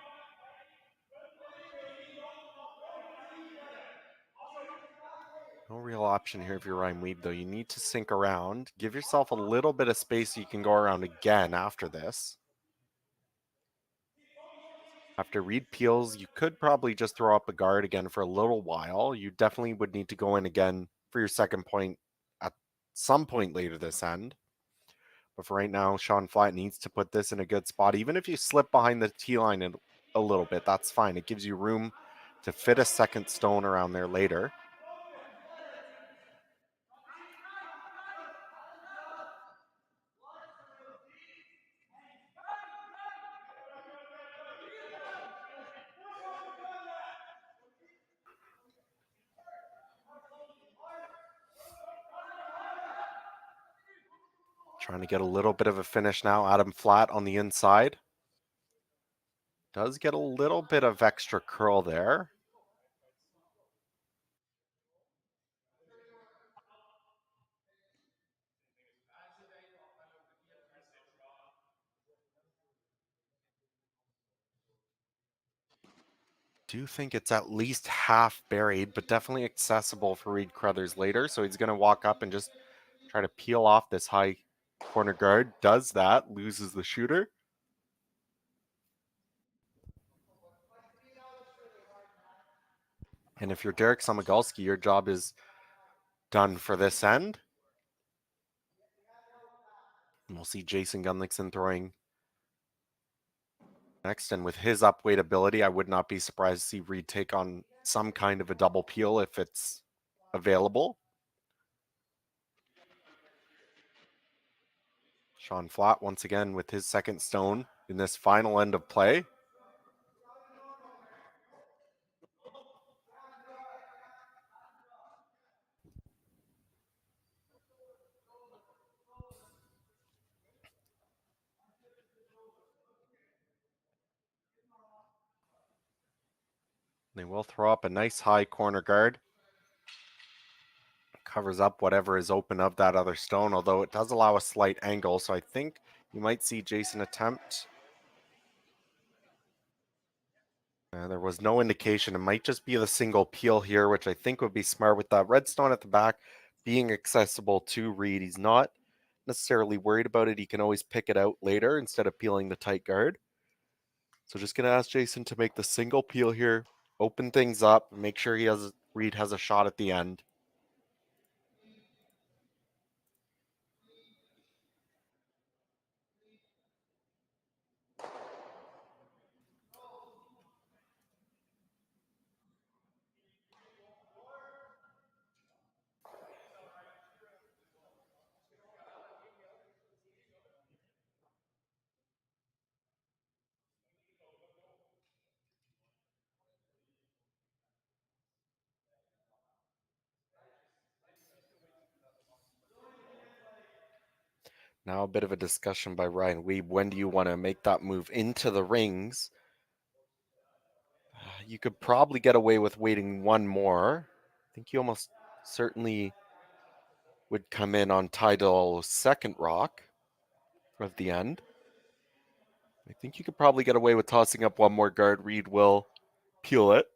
No real option here if you're Ryan Wiebe, though. You need to sink around. Give yourself a little bit of space so you can go around again after this. After Reid peels, you could probably just throw up a guard again for a little while. You definitely would need to go in again for your second point at some point later this end. But for right now, Sean Flatt needs to put this in a good spot. Even if you slip behind the tee line a little bit, that's fine. It gives you room to fit a second stone around there later. Trying to get a little bit of a finish now. Adam Flatt on the inside. Does get a little bit of extra curl there. Do think it's at least half buried, but definitely accessible for Reid Carruthers later. So he's going to walk up and just try to peel off this high corner guard. Does that, loses the shooter. And if you're Derek Somigalski, your job is done for this end. And we'll see Jason Gunlickson throwing next. And with his upweight ability, I would not be surprised to see Reid take on some kind of a double peel if it's available. Sean Flatt once again with his second stone in this final end of play. They will throw up a nice high corner guard. Covers up whatever is open of that other stone, although it does allow a slight angle, so I think you might see Jason attempt. There was no indication. It might just be the single peel here, which I think would be smart with that red stone at the back being accessible to Reid. He's not necessarily worried about it. He can always pick it out later instead of peeling the tight guard. So just going to ask Jason to make the single peel here, open things up, make sure Reid has a shot at the end. Now a bit of a discussion by Ryan Wiebe. When do you want to make that move into the rings? You could probably get away with waiting one more. I think you almost certainly would come in on Tidal's second rock of the end. I think you could probably get away with tossing up one more guard. Reid will peel it.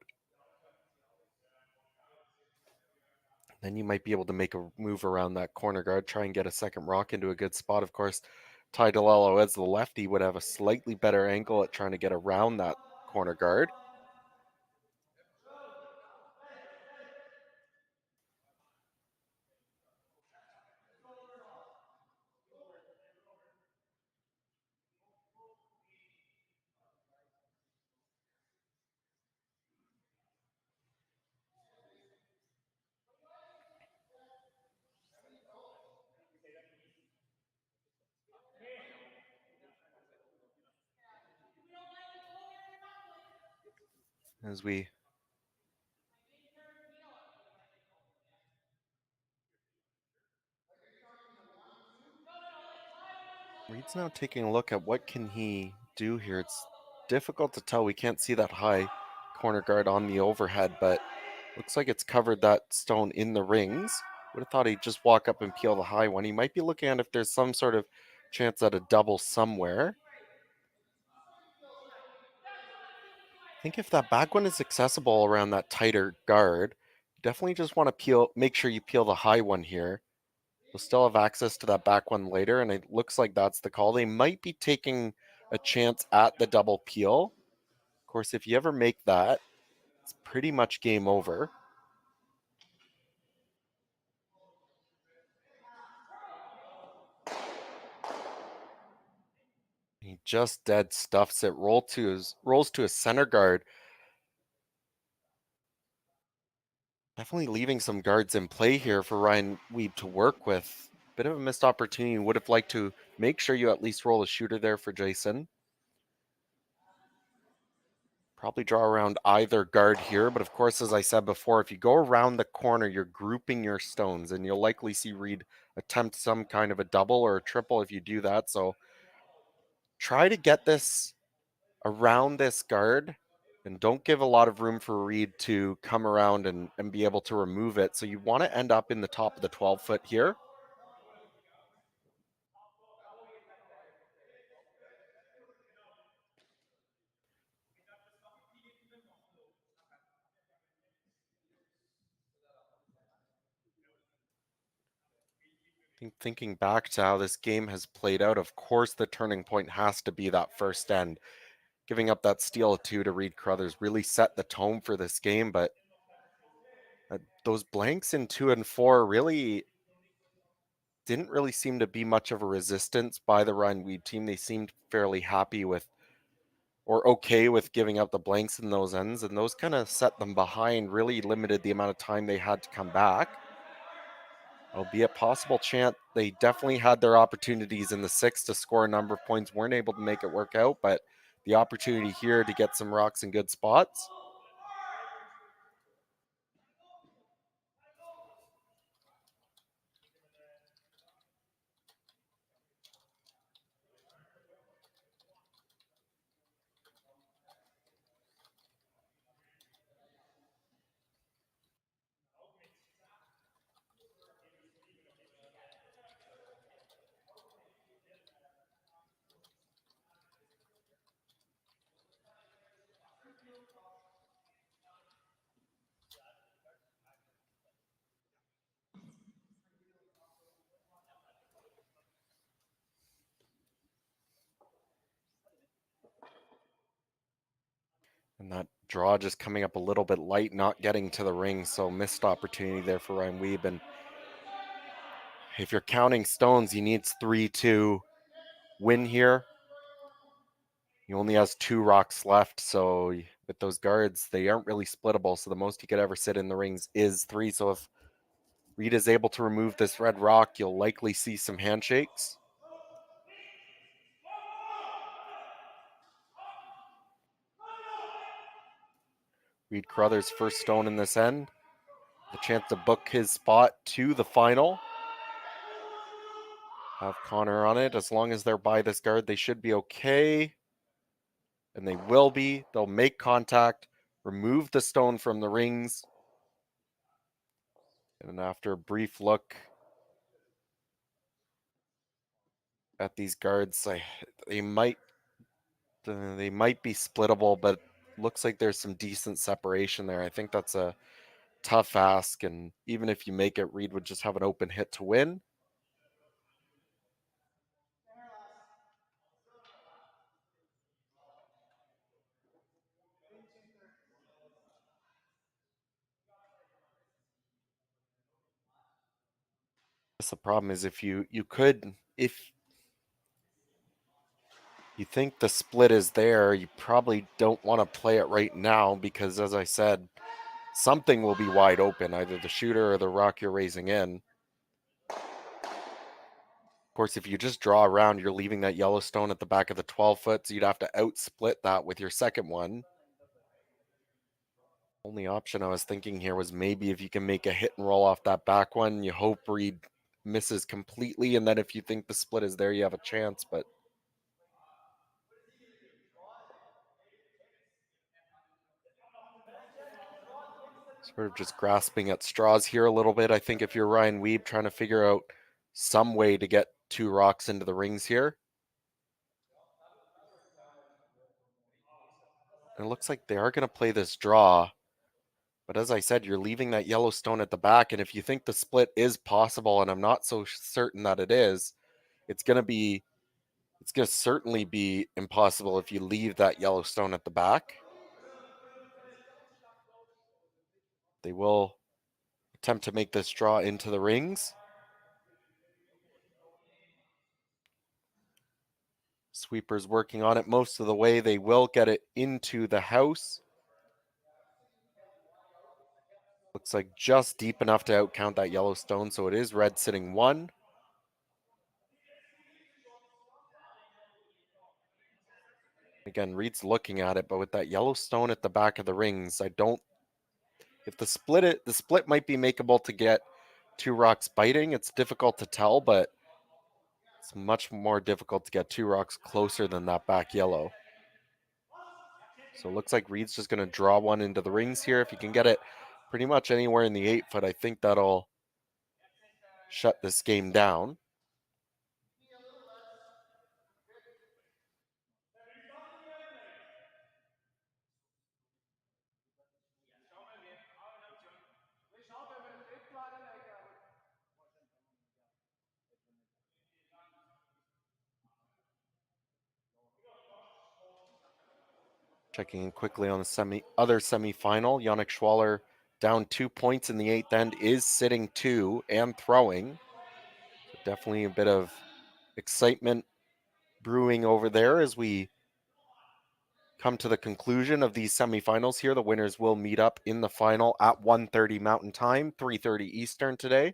Then you might be able to make a move around that corner guard, try and get a second rock into a good spot. Of course, Tidal as the lefty would have a slightly better angle at trying to get around that corner guard. As we Reid's now taking a look at what can he do here. It's difficult to tell. We can't see that high corner guard on the overhead, but looks like it's covered that stone in the rings. Would have thought he'd just walk up and peel the high one. He might be looking at if there's some sort of chance at a double somewhere. I think if that back one is accessible around that tighter guard, definitely just want to make sure you peel the high one here. You'll still have access to that back one later, and it looks like that's the call. They might be taking a chance at the double peel. Of course, if you ever make that, it's pretty much game over. He just dead stuffs it. Rolls to his center guard. Definitely leaving some guards in play here for Ryan Wiebe to work with. Bit of a missed opportunity. Would have liked to make sure you at least roll a shooter there for Jason. Probably draw around either guard here, but of course, as I said before, if you go around the corner, you're grouping your stones, and you'll likely see Reid attempt some kind of a double or a triple if you do that. So try to get this around this guard, and don't give a lot of room for Reid to come around and be able to remove it. So you want to end up in the top of the 12-foot here. Thinking back to how this game has played out, of course the turning point has to be that first end. Giving up that steal of 2 to Reid Carruthers really set the tone for this game, but those blanks in 2 and 4 really didn't really seem to be much of a resistance by the Ryan Wiebe team. They seemed fairly happy with or okay with giving up the blanks in those ends, and those kind of set them behind, really limited the amount of time they had to come back. It'll be a possible chance. They definitely had their opportunities in the 6 to score a number of points, weren't able to make it work out, but the opportunity here to get some rocks in good spots. And that draw just coming up a little bit light, not getting to the ring. So missed opportunity there for Ryan Wiebe. And if you're counting stones, he needs 3 to win here. He only has 2 rocks left. So with those guards, they aren't really splittable. So the most he could ever sit in the rings is 3. So if Reid is able to remove this red rock, you'll likely see some handshakes. Reid Carruthers' first stone in this end. The chance to book his spot to the final. have Connor on it. As long as they're by this guard, they should be okay. And they will be. They'll make contact, remove the stone from the rings. And after a brief look at these guards, they might be splittable, but looks like there's some decent separation there. I think that's a tough ask, and even if you make it, Reid would just have an open hit to win. The problem is if you think the split is there, you probably don't want to play it right now because, as I said, something will be wide open, either the shooter or the rock you're raising in. Of course, if you just draw around, you're leaving that yellow stone at the back of the 12-foot, so you'd have to out-split that with your second one. Only option I was thinking here was maybe if you can make a hit and roll off that back one, you hope Reid misses completely, and then if you think the split is there, you have a chance, but sort of just grasping at straws here a little bit. I think if you're Ryan Wiebe, trying to figure out some way to get 2 rocks into the rings here. And it looks like they are going to play this draw. But as I said, you're leaving that yellow stone at the back. And if you think the split is possible, and I'm not so certain that it is, it's going to certainly be impossible if you leave that yellow stone at the back. They will attempt to make this draw into the rings. Sweeper's working on it most of the way. They will get it into the house. Looks like just deep enough to outcount that yellow stone, so it is red sitting 1. Again, Reid's looking at it, but with that yellow stone at the back of the rings, if the split might be makeable to get 2 rocks biting. It's difficult to tell, but it's much more difficult to get 2 rocks closer than that back yellow. So it looks like Reid's just going to draw one into the rings here. If you can get it pretty much anywhere in the 8-foot, I think that'll shut this game down. Checking in quickly on the other semifinal, Yannick Schwaller down 2 points in the 8th end, is sitting 2 and throwing. So definitely a bit of excitement brewing over there as we come to the conclusion of these semifinals here. The winners will meet up in the final at 1:30 Mountain Time, 3:30 Eastern today.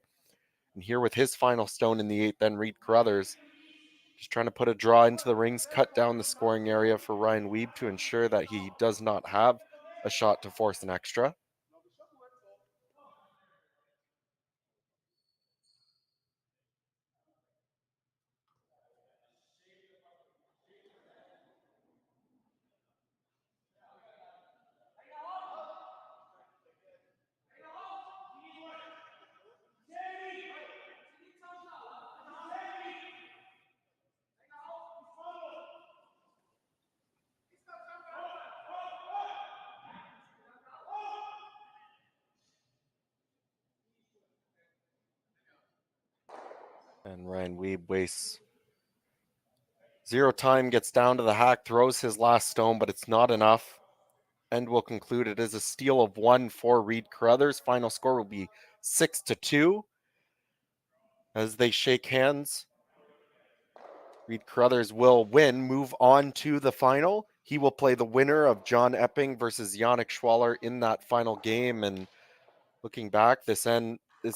And here with his final stone in the 8th end, Reid Carruthers just trying to put a draw into the rings, cut down the scoring area for Ryan Wiebe to ensure that he does not have a shot to force an extra. And Ryan Wiebe wastes 0 time, gets down to the hack, throws his last stone, but it's not enough. And we'll conclude it is a steal of 1 for Reid Carruthers. Final score will be 6-2. As they shake hands, Reid Carruthers will win, move on to the final. He will play the winner of John Epping versus Yannick Schwaller in that final game. And looking back, this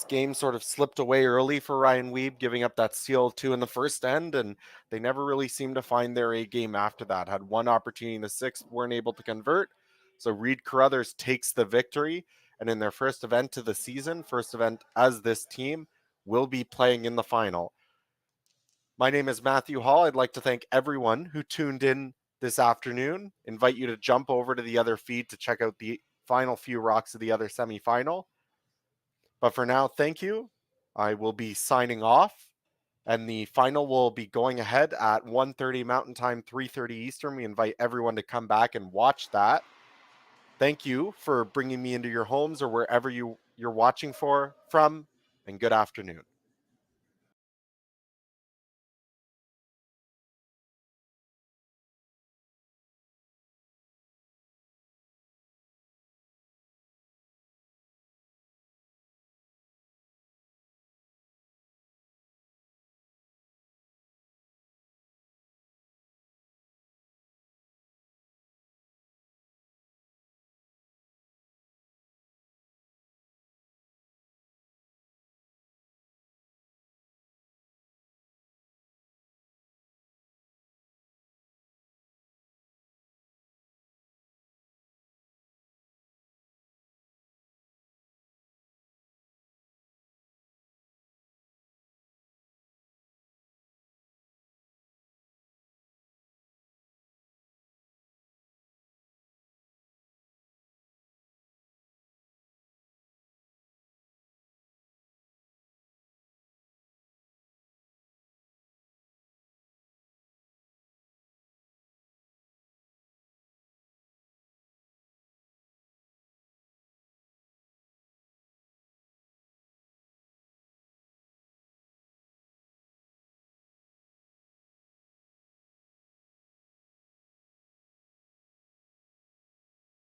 game sort of slipped away early for Ryan Wiebe, giving up that steal of 2 in the first end, and they never really seemed to find their A game after that. Had one opportunity in the 6th, weren't able to convert. So Reid Carruthers takes the victory, and in their first event of the season, first event as this team, will be playing in the final. My name is Matthew Hall. I'd like to thank everyone who tuned in this afternoon. Invite you to jump over to the other feed to check out the final few rocks of the other semifinal. But for now, thank you. I will be signing off, and the final will be going ahead at 1:30 Mountain Time, 3:30 Eastern. We invite everyone to come back and watch that. Thank you for bringing me into your homes or wherever you're watching from, and good afternoon.